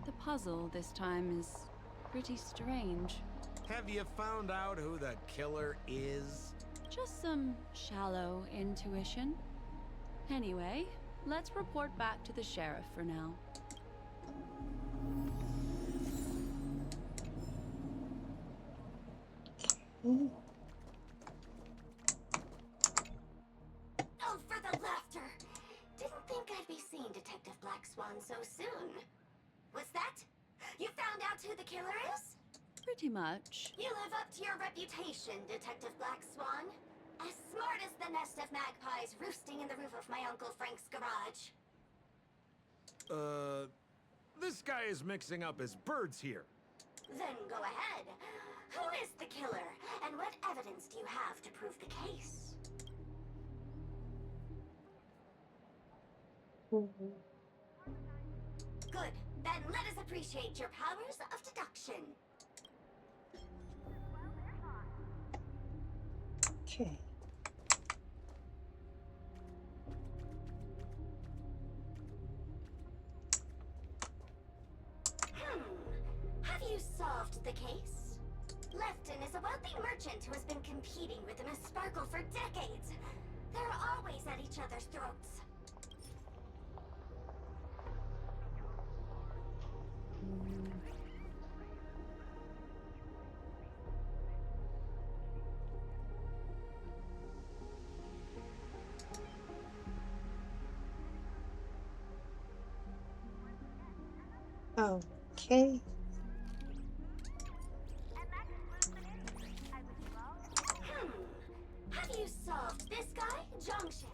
[SPEAKER 9] the puzzle this time is pretty strange.
[SPEAKER 5] Have you found out who the killer is?
[SPEAKER 9] Just some shallow intuition. Anyway, let's report back to the sheriff for now.
[SPEAKER 10] Oh, for the laughter! Didn't think I'd be seeing Detective Black Swan so soon. What's that? You found out who the killer is?
[SPEAKER 9] Pretty much.
[SPEAKER 10] You live up to your reputation, Detective Black Swan. As smart as the nest of magpies roosting in the roof of my Uncle Frank's garage.
[SPEAKER 5] This guy is mixing up his birds here.
[SPEAKER 10] Then go ahead. Who is the killer, and what evidence do you have to prove the case? Good. Then let us appreciate your powers of deduction.
[SPEAKER 2] Okay.
[SPEAKER 10] Have you solved the case? Lefton is a wealthy merchant who has been competing with Miss Sparkle for decades. They're always at each other's throats.
[SPEAKER 2] Okay.
[SPEAKER 10] Have you solved this guy, Zhongshan?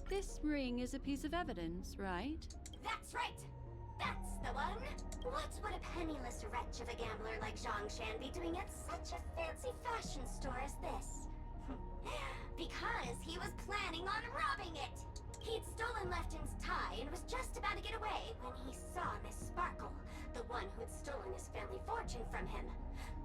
[SPEAKER 9] This ring is a piece of evidence, right?
[SPEAKER 10] That's right! That's the one! What would a penniless wretch of a gambler like Zhongshan be doing at such a fancy fashion store as this? Because he was planning on robbing it! He'd stolen Lefton's tie and was just about to get away when he saw Miss Sparkle, the one who'd stolen his family fortune from him.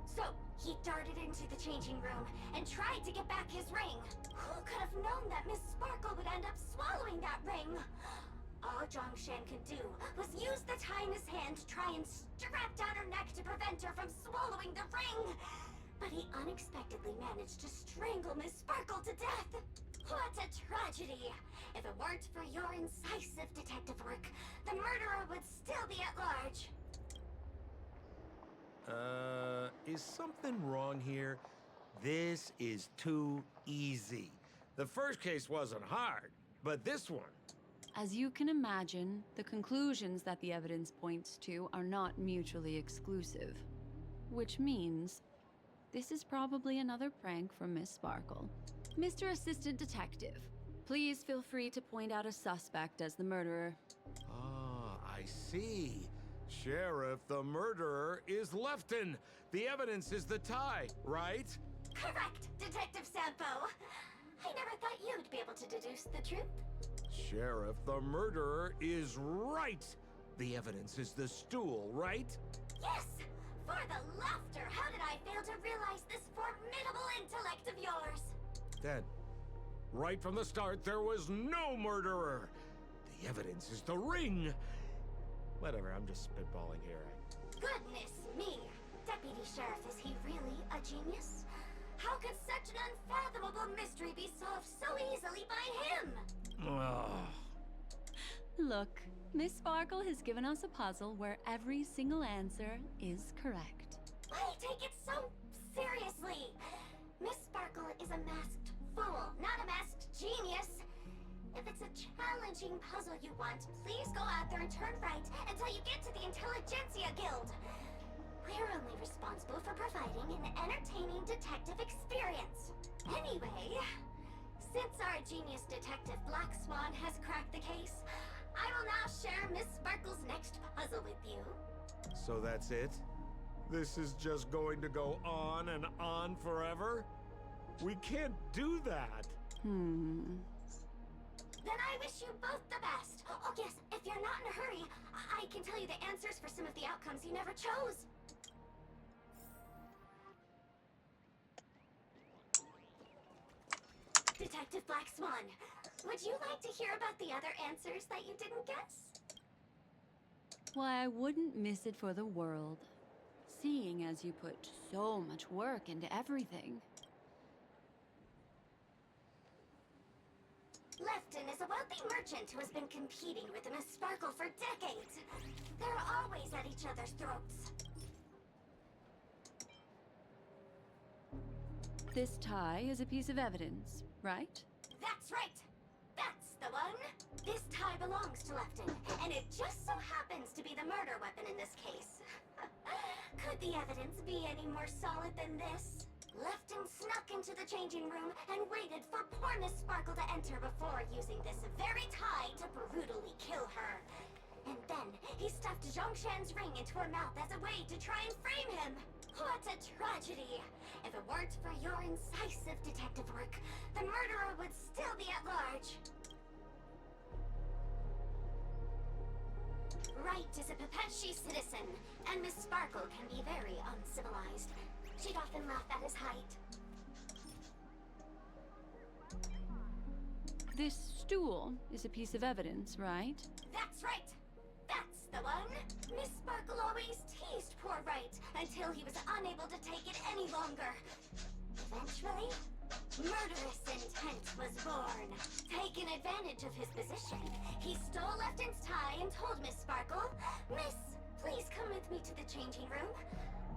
[SPEAKER 10] So, he darted into the changing room and tried to get back his ring. Who could have known that Miss Sparkle would end up swallowing that ring? All Zhongshan could do was use the tie in his hand to try and strap down her neck to prevent her from swallowing the ring. But he unexpectedly managed to strangle Miss Sparkle to death. What a tragedy! If it weren't for your incisive detective work, the murderer would still be at large.
[SPEAKER 5] Is something wrong here? This is too easy. The first case wasn't hard, but this one...
[SPEAKER 9] As you can imagine, the conclusions that the evidence points to are not mutually exclusive. Which means, this is probably another prank from Miss Sparkle. Mr. Assistant Detective, please feel free to point out a suspect as the murderer.
[SPEAKER 5] Ah, I see. Sheriff, the murderer is Lefton. The evidence is the tie, right?
[SPEAKER 10] Correct, Detective Sampo. I never thought you'd be able to deduce the truth.
[SPEAKER 5] Sheriff, the murderer is right. The evidence is the stool, right?
[SPEAKER 10] Yes! For the laughter, how did I fail to realize this formidable intellect of yours?
[SPEAKER 5] Then, right from the start, there was no murderer. The evidence is the ring. Whatever, I'm just spitballing here.
[SPEAKER 10] Goodness me! Deputy Sheriff, is he really a genius? How could such an unfathomable mystery be solved so easily by him?
[SPEAKER 9] Look, Miss Sparkle has given us a puzzle where every single answer is correct.
[SPEAKER 10] Why take it so seriously? Miss Sparkle is a masked fool, not a masked genius. If it's a challenging puzzle you want, please go out there and turn right until you get to the Intelligentsia Guild. We're only responsible for providing an entertaining detective experience. Anyway, since our genius detective Black Swan has cracked the case, I will now share Miss Sparkle's next puzzle with you.
[SPEAKER 8] So that's it? This is just going to go on and on forever? We can't do that.
[SPEAKER 10] Then I wish you both the best. Oh yes, if you're not in a hurry, I can tell you the answers for some of the outcomes you never chose. Detective Black Swan, would you like to hear about the other answers that you didn't guess?
[SPEAKER 9] Why, I wouldn't miss it for the world. Seeing as you put so much work into everything.
[SPEAKER 10] Lefton is a wealthy merchant who has been competing with Miss Sparkle for decades. They're always at each other's throats.
[SPEAKER 9] This tie is a piece of evidence, right?
[SPEAKER 10] That's right! That's the one! This tie belongs to Lefton, and it just so happens to be the murder weapon in this case. Could the evidence be any more solid than this? Lefton snuck into the changing room and waited for poor Miss Sparkle to enter before using this very tie to brutally kill her. And then he stuffed Zhongshan's ring into her mouth as a way to try and frame him. What a tragedy! If it weren't for your incisive detective work, the murderer would still be at large. Wright is a Pepeshi citizen, and Miss Sparkle can be very uncivilized. She'd often laugh at his height.
[SPEAKER 9] This stool is a piece of evidence, right?
[SPEAKER 10] That's right! That's the one! Miss Sparkle always teased poor Wright until he was unable to take it any longer. Eventually, murderous intent was born. Taking advantage of his position, he stole Lefton's tie and told Miss Sparkle, "Miss, please come with me to the changing room.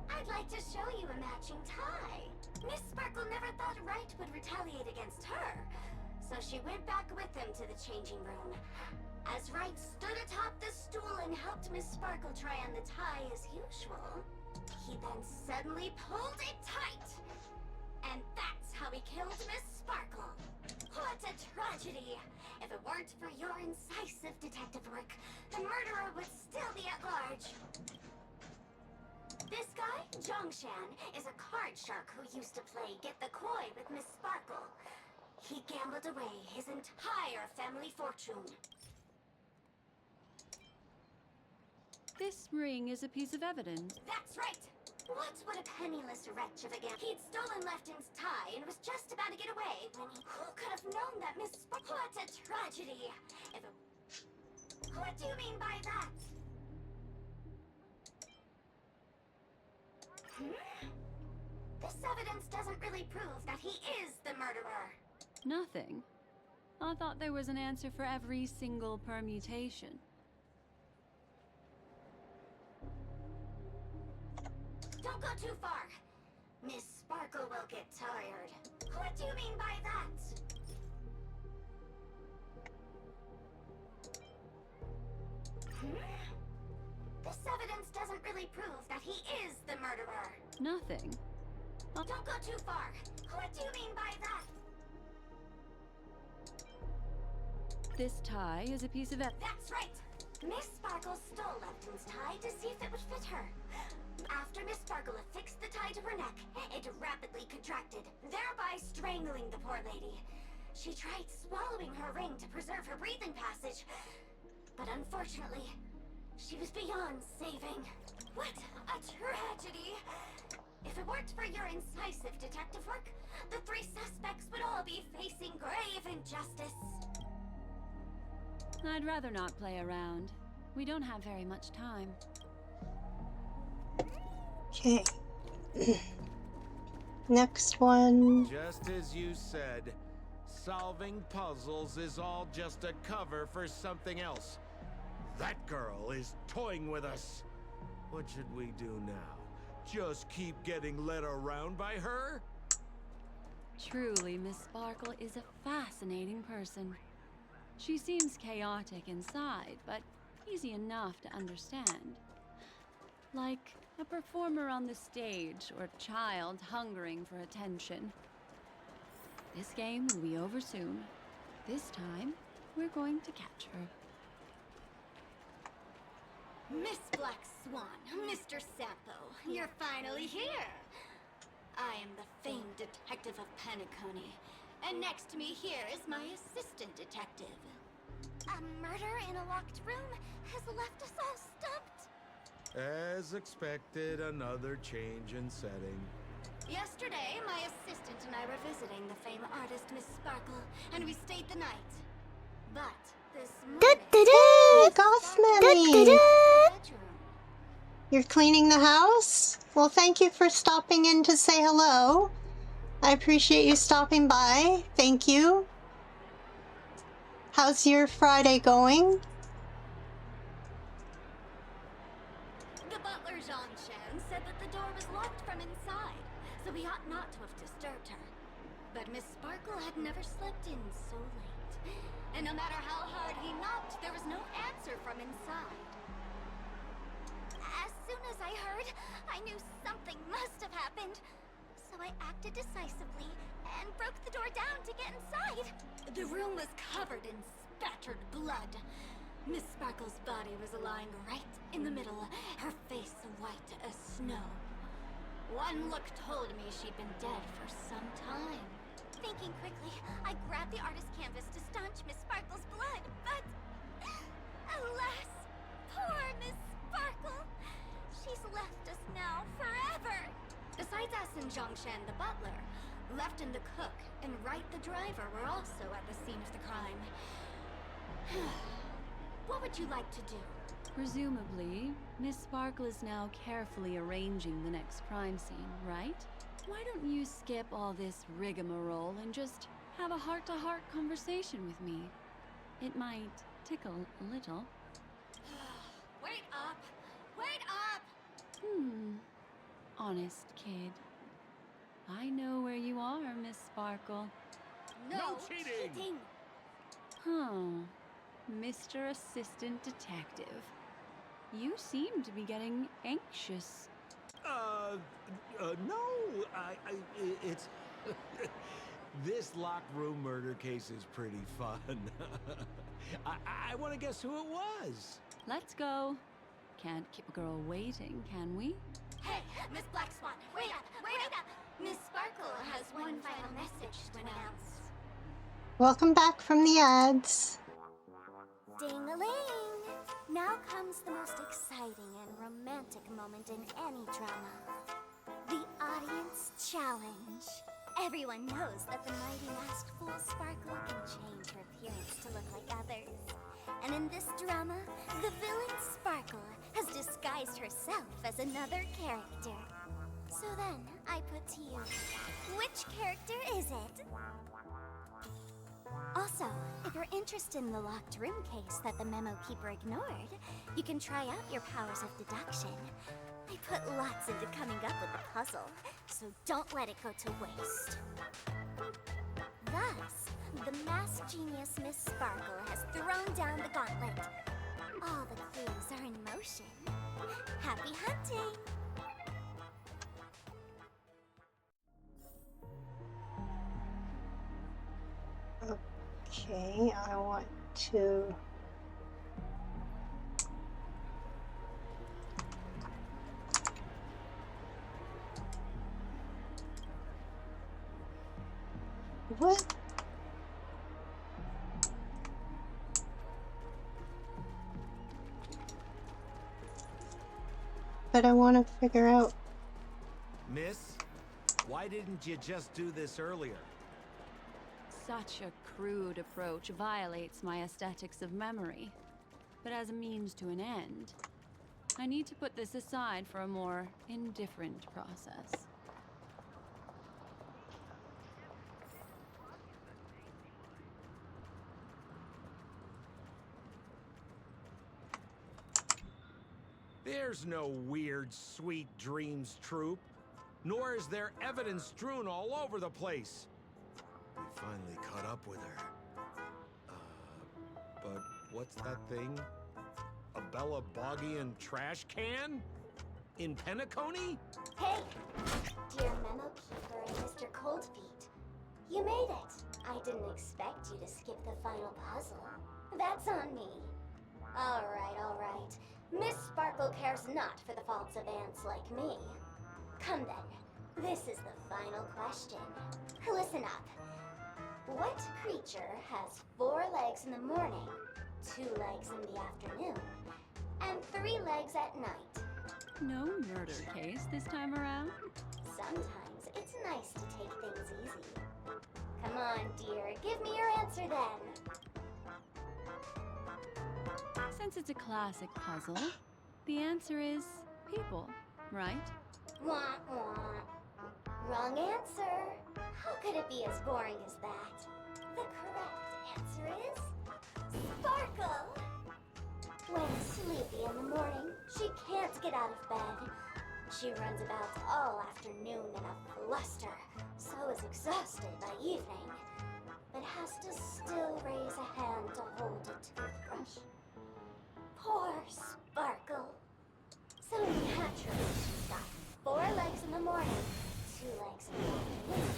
[SPEAKER 10] I'd like to show you a matching tie." Miss Sparkle never thought Wright would retaliate against her, so she went back with him to the changing room. As Wright stood atop the stool and helped Miss Sparkle try on the tie as usual, he then suddenly pulled it tight. And that's how he killed Miss Sparkle. What a tragedy! If it weren't for your incisive detective work, the murderer would still be at large. This guy, Zhongshan, is a card shark who used to play Get the Koi with Miss Sparkle. He gambled away his entire family fortune.
[SPEAKER 9] This ring is a piece of evidence.
[SPEAKER 10] That's right! What would a penniless wretch of a gambler? He'd stolen Lefton's tie and was just about to get away when he... Who could have known that Miss Sparkle... What a tragedy! If it... What do you mean by that? This evidence doesn't really prove that he is the murderer.
[SPEAKER 9] Nothing. I thought there was an answer for every single permutation.
[SPEAKER 10] Don't go too far. Miss Sparkle will get tired. What do you mean by that? This evidence doesn't really prove that he is the murderer.
[SPEAKER 9] Nothing.
[SPEAKER 10] Don't go too far. What do you mean by that?
[SPEAKER 9] This tie is a piece of evidence.
[SPEAKER 10] That's right! Miss Sparkle stole Lefton's tie to see if it would fit her. After Miss Sparkle affixed the tie to her neck, it rapidly contracted, thereby strangling the poor lady. She tried swallowing her ring to preserve her breathing passage, but unfortunately, she was beyond saving. What a tragedy! If it weren't for your incisive detective work, the three suspects would all be facing grave injustice.
[SPEAKER 9] I'd rather not play around. We don't have very much time.
[SPEAKER 2] Okay. Next one.
[SPEAKER 8] Just as you said, solving puzzles is all just a cover for something else. That girl is toying with us. What should we do now? Just keep getting led around by her?
[SPEAKER 9] Truly, Miss Sparkle is a fascinating person. She seems chaotic inside, but easy enough to understand. Like a performer on the stage or a child hungering for attention. This game will be over soon. This time, we're going to catch her.
[SPEAKER 10] Miss Black Swan, Mr. Sampo, you're finally here. I am the famed detective of Penacony, and next to me here is my assistant detective. A murder in a locked room has left us all stumped.
[SPEAKER 5] As expected, another change in setting.
[SPEAKER 10] Yesterday, my assistant and I were visiting the famed artist Miss Sparkle, and we stayed the night. But this morning,
[SPEAKER 2] Hey, Goth Mammy!
[SPEAKER 10] bedroom.
[SPEAKER 2] You're cleaning the house? Well, thank you for stopping in to say hello. I appreciate you stopping by. Thank you. How's your Friday going?
[SPEAKER 10] The butler, Jean-Chen, said that the door was locked from inside, so we ought not to have disturbed her. But Miss Sparkle had never slept in so late, and no matter how hard he knocked, there was no answer from inside. As soon as I heard, I knew something must have happened. So I acted decisively and broke the door down to get inside. The room was covered in spattered blood. Miss Sparkle's body was lying right in the middle, her face white as snow. One look told me she'd been dead for some time. Thinking quickly, I grabbed the artist canvas to staunch Miss Sparkle's blood, but alas, poor Miss Sparkle. She's left us now forever. Besides us and Zhongshan the butler, Lefton the cook and Wright the driver were also at the scene of the crime. What would you like to do?
[SPEAKER 9] Presumably, Miss Sparkle is now carefully arranging the next crime scene, right? Why don't you skip all this rigmarole and just have a heart-to-heart conversation with me? It might tickle a little.
[SPEAKER 10] Wait up! Wait up!
[SPEAKER 9] Honest kid. I know where you are, Miss Sparkle.
[SPEAKER 10] No cheating!
[SPEAKER 9] Huh. Mr. Assistant Detective. You seem to be getting anxious.
[SPEAKER 5] No, it's... This locked room murder case is pretty fun. I want to guess who it was.
[SPEAKER 9] Let's go. Can't keep a girl waiting, can we?
[SPEAKER 10] Hey, Miss Black Swan, wait up! Wait up! Miss Sparkle has one final message to announce.
[SPEAKER 2] Welcome back from the ads.
[SPEAKER 10] Ding-a-ling! Now comes the most exciting and romantic moment in any drama. The audience challenge. Everyone knows that the mighty masked fool Sparkle can change her appearance to look like others. And in this drama, the villain Sparkle has disguised herself as another character. So then, I put to you, which character is it? Also, if you're interested in the locked room case that the memo keeper ignored, you can try out your powers of deduction. I put lots into coming up with the puzzle, so don't let it go to waste. Thus, the masked genius Miss Sparkle has thrown down the gauntlet. All the clues are in motion. Happy hunting!
[SPEAKER 2] Okay, I want to... What? But I want to figure out...
[SPEAKER 5] Miss, why didn't you just do this earlier?
[SPEAKER 9] Such a crude approach violates my aesthetics of memory. But as a means to an end, I need to put this aside for a more indifferent process.
[SPEAKER 5] There's no weird, sweet dreams troupe. Nor is there evidence strewn all over the place. We finally caught up with her. But what's that thing? A Bella Boggian trash can? In Penacony?
[SPEAKER 10] Hey, dear Memo Keeper and Mr. Coldfeet. You made it. I didn't expect you to skip the final puzzle. That's on me. All right. Miss Sparkle Sparkle cares not for the faults of ants like me. Come then, this is the final question. Listen up. What creature has 4 legs in the morning, 2 legs in the afternoon, and 3 legs at night?
[SPEAKER 9] No murder case this time around?
[SPEAKER 10] Sometimes it's nice to take things easy. Come on, dear, give me your answer then.
[SPEAKER 9] Since it's a classic puzzle, the answer is people, right?
[SPEAKER 10] Wah, wah. Wrong answer. How could it be as boring as that? The correct answer is Sparkle. When sleepy in the morning, she can't get out of bed. She runs about all afternoon in a fluster, so is exhausted by evening, but has to still raise a hand to hold a toothbrush. Poor Sparkle. So naturally, she's got 4 legs in the morning, 2 legs in the afternoon,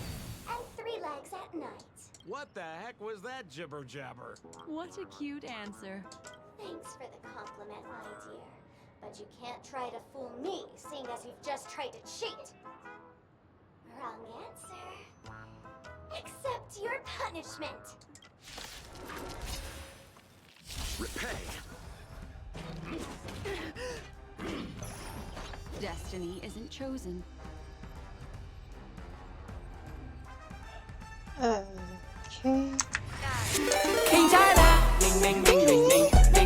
[SPEAKER 10] and 3 legs at night.
[SPEAKER 8] What the heck was that jibber jabber?
[SPEAKER 9] What a cute answer.
[SPEAKER 10] Thanks for the compliment, my dear. But you can't try to fool me, seeing as you've just tried to cheat. Wrong answer. Accept your punishment.
[SPEAKER 5] Repay.
[SPEAKER 9] Destiny isn't chosen.
[SPEAKER 2] Okay. I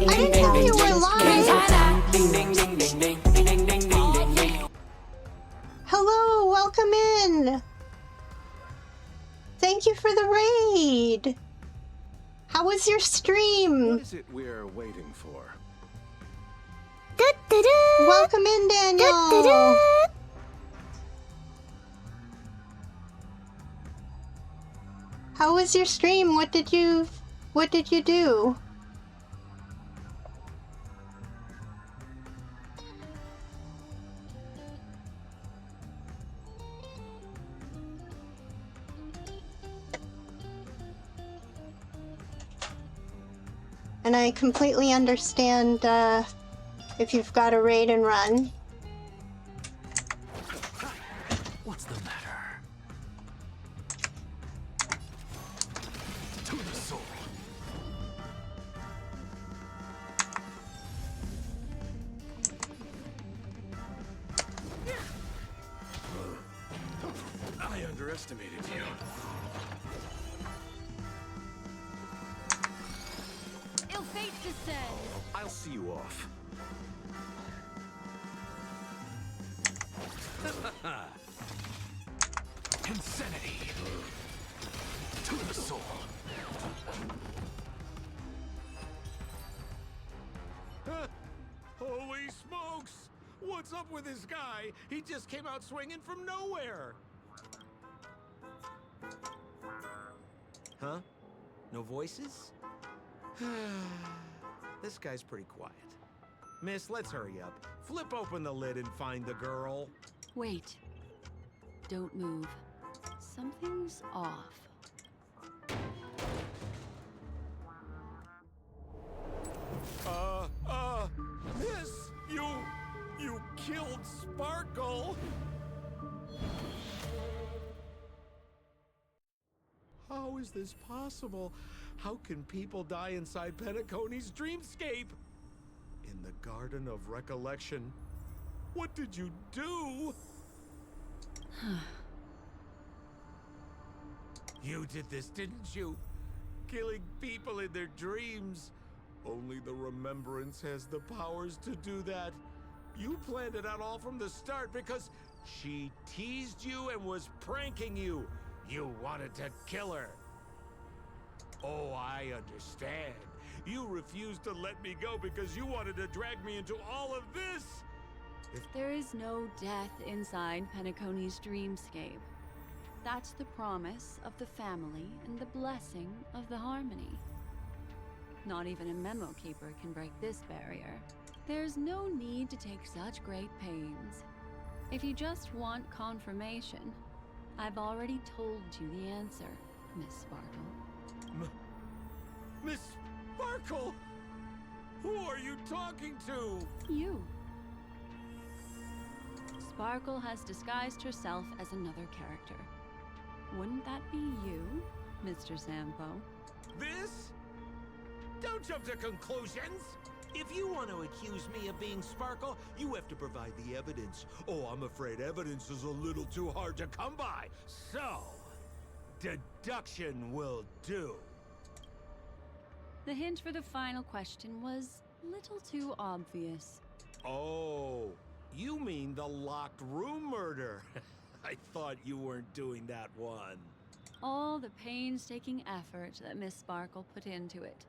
[SPEAKER 2] didn't know you were live. Hello, welcome in. Thank you for the raid. How was your stream?
[SPEAKER 5] What is it we're waiting for?
[SPEAKER 2] Welcome in, Daniel. How was your stream? What did you do? And I completely understand if you've got to raid and run.
[SPEAKER 4] What's the matter? To the soul.
[SPEAKER 5] I underestimated you.
[SPEAKER 9] Ill fate descends.
[SPEAKER 5] I'll see you off.
[SPEAKER 4] Insanity. To the soul.
[SPEAKER 8] Holy smokes! What's up with this guy? He just came out swinging from nowhere. Huh? No voices? This guy's pretty quiet. Miss, let's hurry up. Flip open the lid and find the girl.
[SPEAKER 9] Wait. Don't move. Something's off.
[SPEAKER 8] Miss, you killed Sparkle. How is this possible? How can people die inside Penacony's dreamscape? In the Garden of Recollection. What did you do? You did this, didn't you? Killing people in their dreams. Only the Remembrance has the powers to do that. You planned it out all from the start because she teased you and was pranking you. You wanted to kill her. Oh, I understand. You refused to let me go because you wanted to drag me into all of this.
[SPEAKER 9] There is no death inside Penacony's dreamscape. That's the promise of the family and the blessing of the harmony. Not even a memo keeper can break this barrier. There's no need to take such great pains. If you just want confirmation, I've already told you the answer, Miss Sparkle.
[SPEAKER 8] Miss Sparkle? Who are you talking to?
[SPEAKER 9] You. Sparkle has disguised herself as another character. Wouldn't that be you, Mr. Sampo?
[SPEAKER 8] This? Don't jump to conclusions! If you want to accuse me of being Sparkle, you have to provide the evidence. Oh, I'm afraid evidence is a little too hard to come by. So, deduction will do.
[SPEAKER 9] The hint for the final question was little too obvious.
[SPEAKER 8] Oh, you mean the locked room murder? I thought you weren't doing that one.
[SPEAKER 9] All the painstaking effort that Miss Sparkle put into it.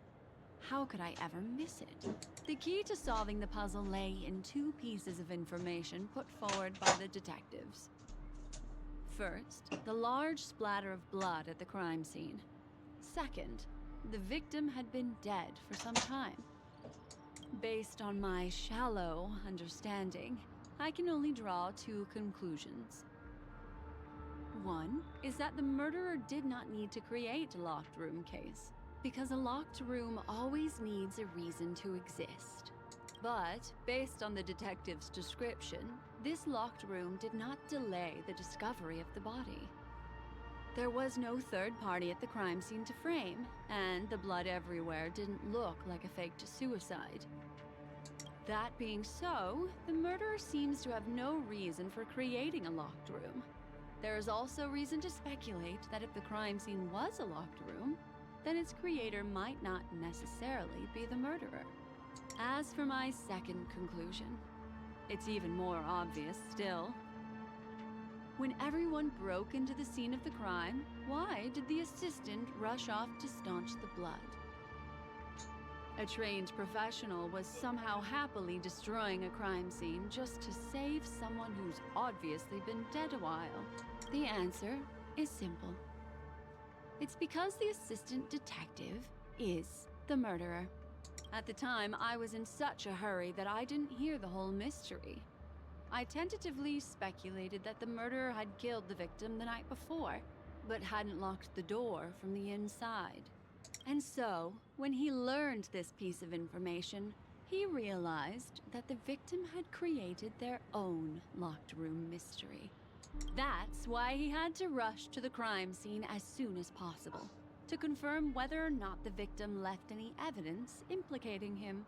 [SPEAKER 9] How could I ever miss it? The key to solving the puzzle lay in two pieces of information put forward by the detectives. First, the large splatter of blood at the crime scene. Second, the victim had been dead for some time. Based on my shallow understanding, I can only draw two conclusions. One is that the murderer did not need to create a locked room case, because a locked room always needs a reason to exist. But, based on the detective's description, this locked room did not delay the discovery of the body. There was no third party at the crime scene to frame, and the blood everywhere didn't look like a faked suicide. That being so, the murderer seems to have no reason for creating a locked room. There is also reason to speculate that if the crime scene was a locked room, then its creator might not necessarily be the murderer. As for my second conclusion, it's even more obvious still. When everyone broke into the scene of the crime, why did the assistant rush off to staunch the blood? A trained professional was somehow happily destroying a crime scene just to save someone who's obviously been dead a while. The answer is simple. It's because the assistant detective is the murderer. At the time, I was in such a hurry that I didn't hear the whole mystery. I tentatively speculated that the murderer had killed the victim the night before, but hadn't locked the door from the inside. And so, when he learned this piece of information, he realized that the victim had created their own locked room mystery. That's why he had to rush to the crime scene as soon as possible, to confirm whether or not the victim left any evidence implicating him.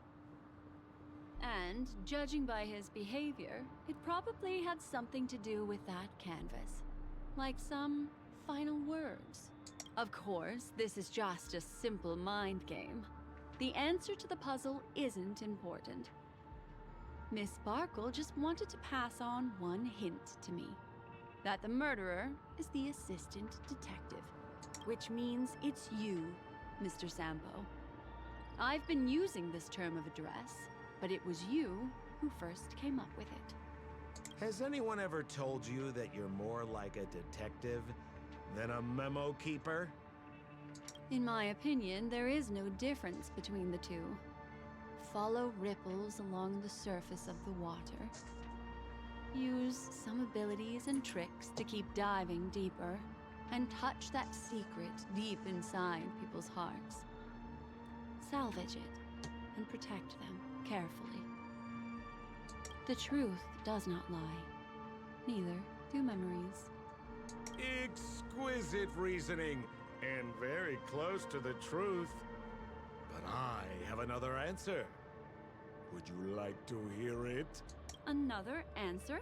[SPEAKER 9] And, judging by his behavior, it probably had something to do with that canvas. Like some final words. Of course, this is just a simple mind game. The answer to the puzzle isn't important. Miss Sparkle just wanted to pass on one hint to me. That the murderer is the assistant detective. Which means it's you, Mr. Sampo. I've been using this term of address, but it was you who first came up with it.
[SPEAKER 8] Has anyone ever told you that you're more like a detective than a memo keeper?
[SPEAKER 9] In my opinion, there is no difference between the two. Follow ripples along the surface of the water. Use some abilities and tricks to keep diving deeper, and touch that secret deep inside people's hearts. Salvage it, and protect them carefully. The truth does not lie. Neither do memories.
[SPEAKER 8] Exquisite reasoning, and very close to the truth. But I have another answer. Would you like to hear it?
[SPEAKER 9] Another answer?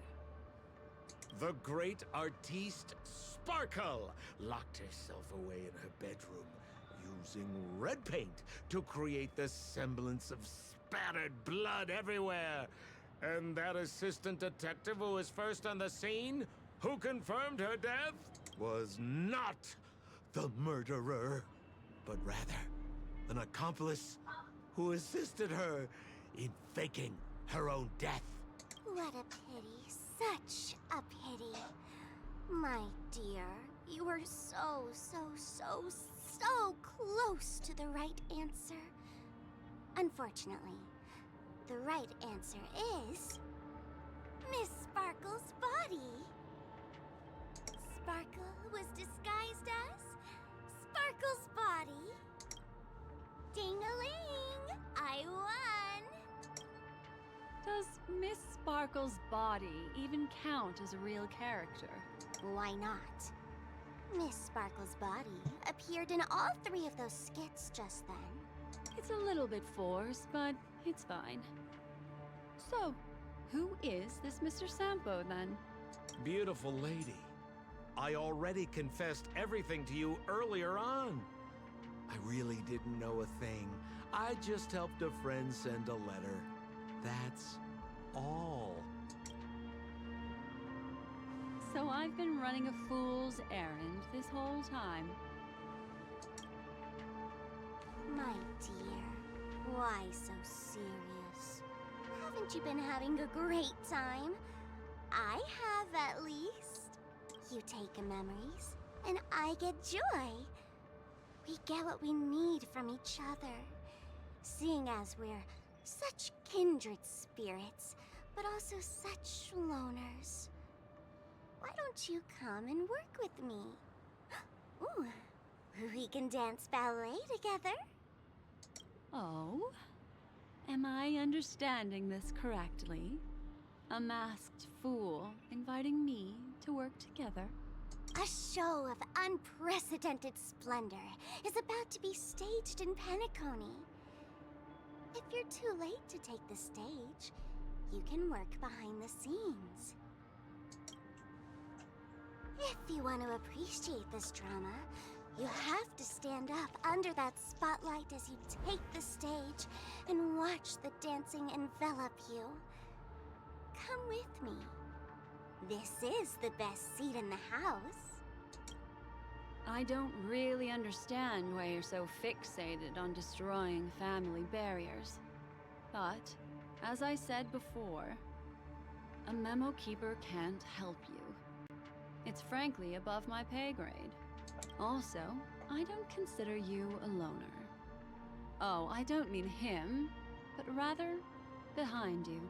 [SPEAKER 8] The great artiste Sparkle locked herself away in her bedroom using red paint to create the semblance of spattered blood everywhere. And that assistant detective who was first on the scene, who confirmed her death, was not the murderer, but rather an accomplice who assisted her in faking her own death.
[SPEAKER 10] What a pity. Such a pity. My dear, you were so close to the right answer. Unfortunately, the right answer is Miss Sparkle's body. Sparkle was disguised as Sparkle's body. Ding-a-ling! I won!
[SPEAKER 9] does Miss Sparkle's body even count as a real character?
[SPEAKER 10] Why not? Miss Sparkle's body appeared in all 3 of those skits just then.
[SPEAKER 9] It's a little bit forced, but it's fine. So, who is this Mr. Sampo, then?
[SPEAKER 11] Beautiful lady, I already confessed everything to you earlier on. I really didn't know a thing. I just helped a friend send a letter. That's all.
[SPEAKER 9] So I've been running a fool's errand this whole time.
[SPEAKER 10] My dear, why so serious? Haven't you been having a great time? I have, at least. You take memories, and I get joy. We get what we need from each other, seeing as we're such kindred spirits, but also such loners. Why don't you come and work with me? Ooh, we can dance ballet together.
[SPEAKER 9] Oh? Am I understanding this correctly? A masked fool inviting me to work together?
[SPEAKER 10] A show of unprecedented splendor is about to be staged in Penacony. If you're too late to take the stage, you can work behind the scenes. If you want to appreciate this drama, you have to stand up under that spotlight as you take the stage and watch the dancing envelop you. Come with me. This is the best seat in the house.
[SPEAKER 9] I don't really understand why you're so fixated on destroying family barriers. But, as I said before, a memo keeper can't help you. It's frankly above my pay grade. Also, I don't consider you a loner. Oh, I don't mean him, but rather behind you.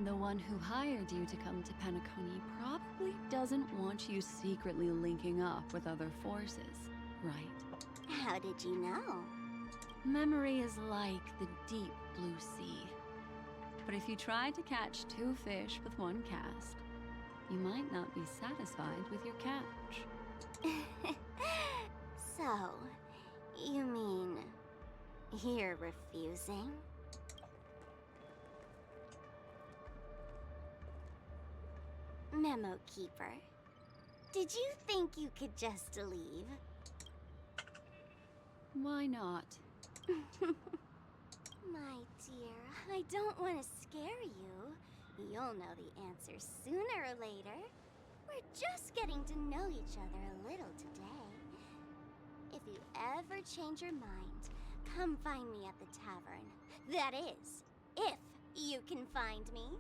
[SPEAKER 9] The one who hired you to come to Penacony probably doesn't want you secretly linking up with other forces, right?
[SPEAKER 10] How did you know?
[SPEAKER 9] Memory is like the deep blue sea. But if you try to catch 2 fish with 1 cast, you might not be satisfied with your catch.
[SPEAKER 10] So, you mean you're refusing? Memo Keeper, did you think you could just leave?
[SPEAKER 9] Why not?
[SPEAKER 10] My dear, I don't want to scare you. You'll know the answer sooner or later. We're just getting to know each other a little today. If you ever change your mind, come find me at the tavern. That is, if you can find me.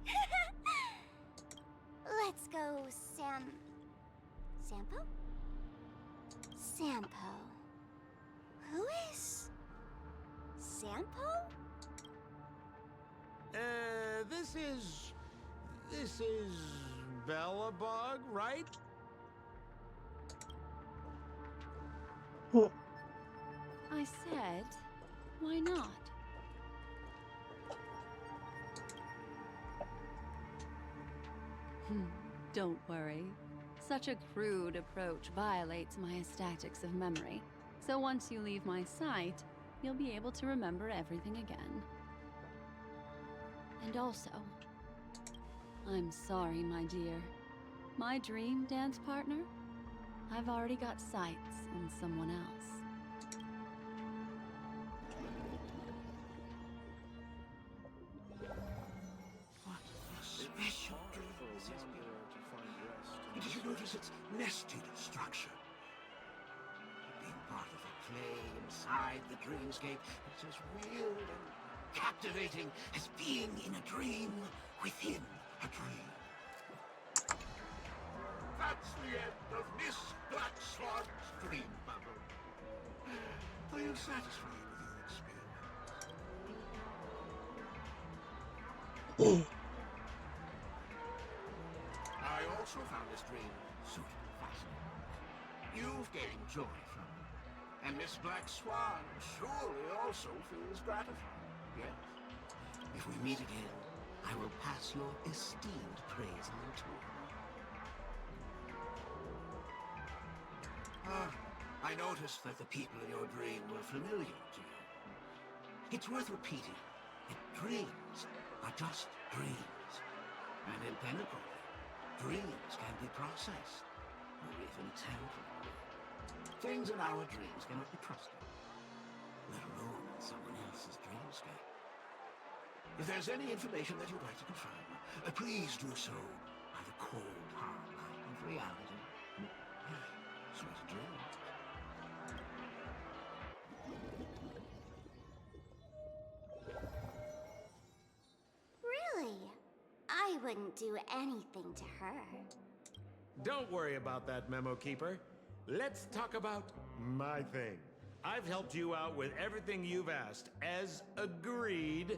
[SPEAKER 10] Let's go, Sampo? Sampo. Who is Sampo?
[SPEAKER 11] This is Bellabug, right?
[SPEAKER 9] I said, why not? Don't worry. Such a crude approach violates my statics of memory. So once you leave my sight, you'll be able to remember everything again. And also, I'm sorry, my dear. My dream dance partner? I've already got sights on someone else.
[SPEAKER 8] What a special dream this has been. And did you notice its nested structure? Being part of the play inside the dreamscape, it's as weird and captivating as being in a dream within a dream. That's the end of Miss Black Swan's dream bubble. Are you satisfied with your experience? I also found this dream suitably fascinating. You've gained joy from it. And Miss Black Swan surely also feels gratified. Yes. If we meet again, I will pass your esteemed praise on to him. I noticed that the people in your dream were familiar to you. It's worth repeating that dreams are just dreams. And in Pinnacle, dreams can be processed, or even tampered with. Things in our dreams cannot be trusted, let alone in someone else's dreamscape. If there's any information that you'd like to confirm, please do so by the cold, hard light of reality. Sweet dreams.
[SPEAKER 10] Really? I wouldn't do anything to her.
[SPEAKER 11] Don't worry about that, Memo Keeper. Let's talk about my thing. I've helped you out with everything you've asked, as agreed.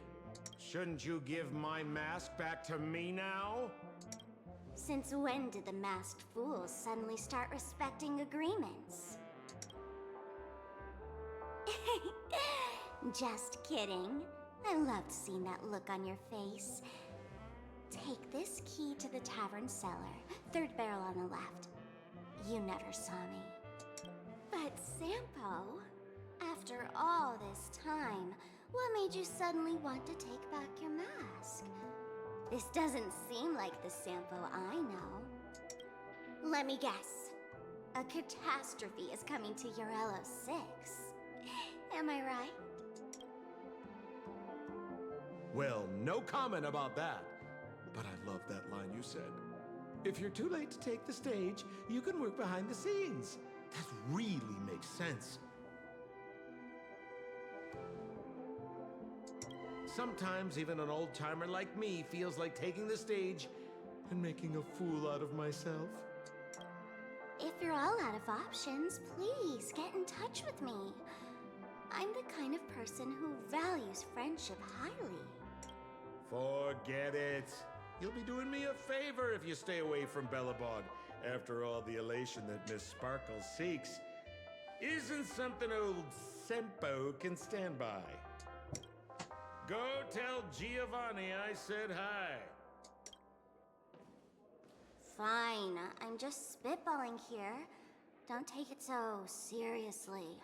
[SPEAKER 11] Shouldn't you give my mask back to me now?
[SPEAKER 10] Since when did the masked fools suddenly start respecting agreements? Just kidding. I loved seeing that look on your face. Take this key to the tavern cellar, third barrel on the left. You never saw me. But Sampo, after all this time, what made you suddenly want to take back your mask? This doesn't seem like the Sampo I know. Let me guess. A catastrophe is coming to Urello 6. Am I right?
[SPEAKER 11] Well, no comment about that. But I love that line you said. If you're too late to take the stage, you can work behind the scenes. That really makes sense. Sometimes even an old-timer like me feels like taking the stage and making a fool out of myself.
[SPEAKER 10] If you're all out of options, please get in touch with me. I'm the kind of person who values friendship highly.
[SPEAKER 11] Forget it. You'll be doing me a favor if you stay away from Bellabog. After all, the elation that Miss Sparkle seeks isn't something old Sempo can stand by. Go tell Giovanni I said hi.
[SPEAKER 10] Fine, I'm just spitballing here. Don't take it so seriously.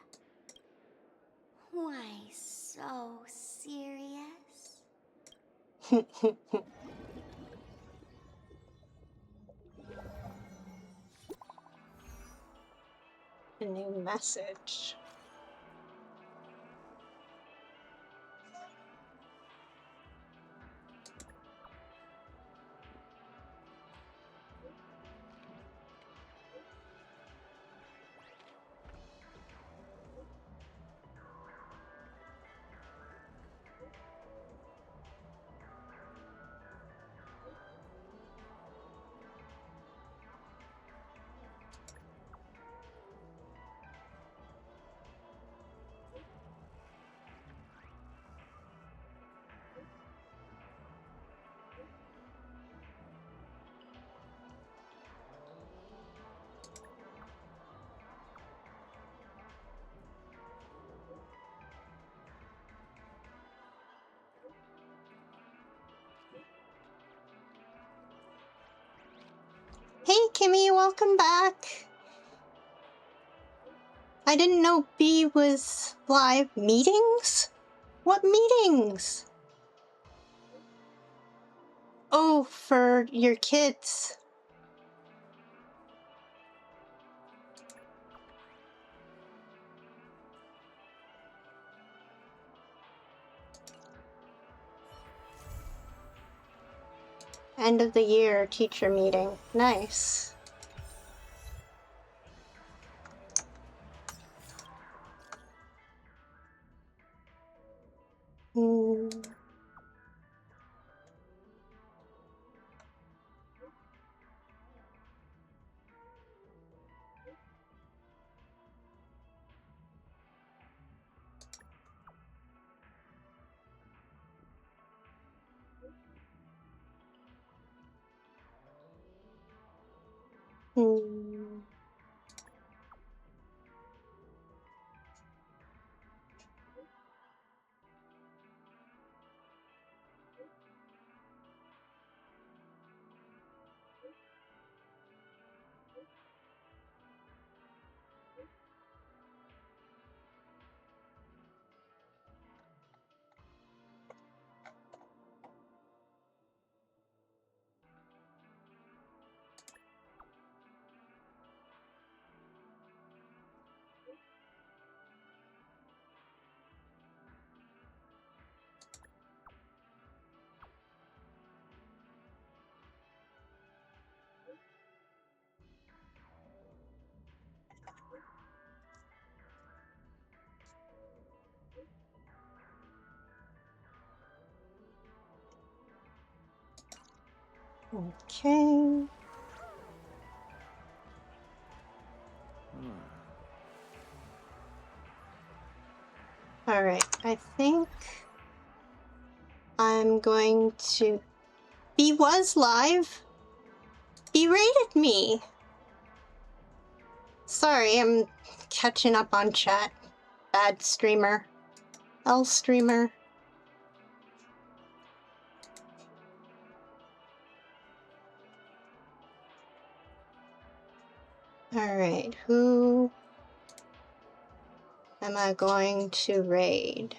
[SPEAKER 10] Why so serious?
[SPEAKER 2] A new message. Hey, Kimmy, welcome back. I didn't know B was live. Meetings? What meetings? Oh, for your kids. End of the year teacher meeting. Nice. Hmm. Hmm. Okay. All right, I think I'm going to... He was live. He rated me. Sorry, I'm catching up on chat. Bad streamer. L streamer. All right, who am I going to raid?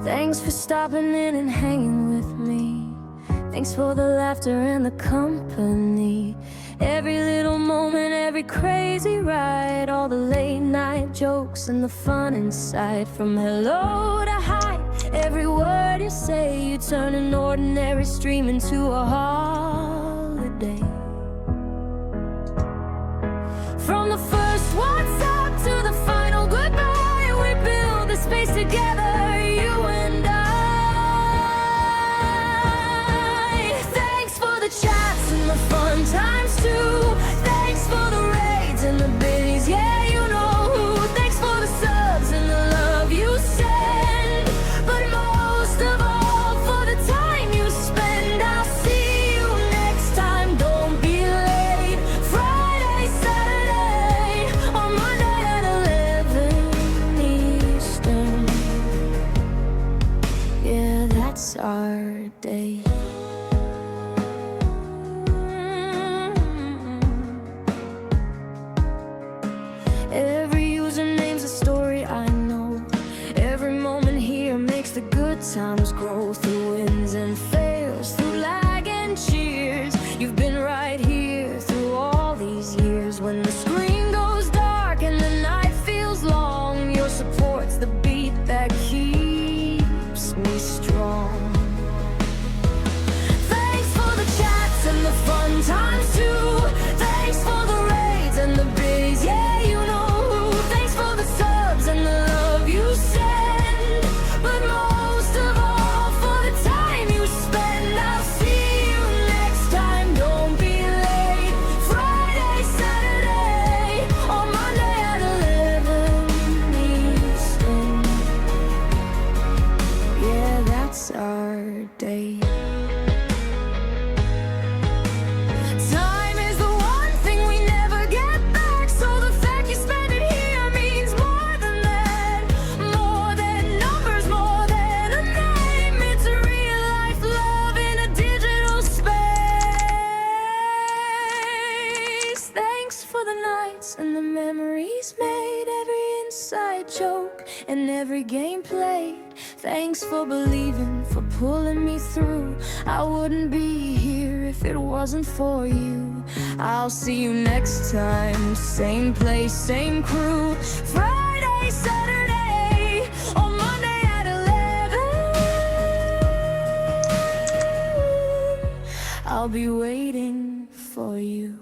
[SPEAKER 1] Thanks for stopping in and hanging with me. Thanks for the laughter and the company. Every little moment, every crazy ride, all the late night jokes and the fun inside. From hello to hi, every word you say, you turn an ordinary stream into a holiday. From the first what's up to the final goodbye, we build this space together, you and I. Thanks for the chats and the fun times too. Thanks for the raids and the biddies, yeah, you know who. Thanks for the subs and the love you send, but most of all for the time you spend. I'll see you next time, don't be late. Friday, Saturday, or Monday at 11 Eastern. Yeah, that's our day. Every username's a story I know. Every moment here makes the good times grow. Through wins and fails, through lag and cheers, you've been right here through all these years. When the screen goes dark and the night feels long, your support's the beat that keeps me strong. Thanks for the chats and the fun times too. Thanks for the raids and the biddies, yeah, you know who. Thanks for the subs and the love you send, but most of all for the time you spend. I'll see you next time, don't be late. Friday, Saturday, or Monday at 11 Eastern. Yeah, that's our day. Time is the one thing we never get back, so the fact you spend it here means more than that. More than numbers, more than a name. It's a real life love in a digital space. Thanks for the nights and the memories made, every inside joke and every game played. Thanks for believing, for pulling me through. I wouldn't be here if it wasn't for you. I'll see you next time, same place, same crew. Friday, Saturday, or Monday at 11. I'll be waiting for you.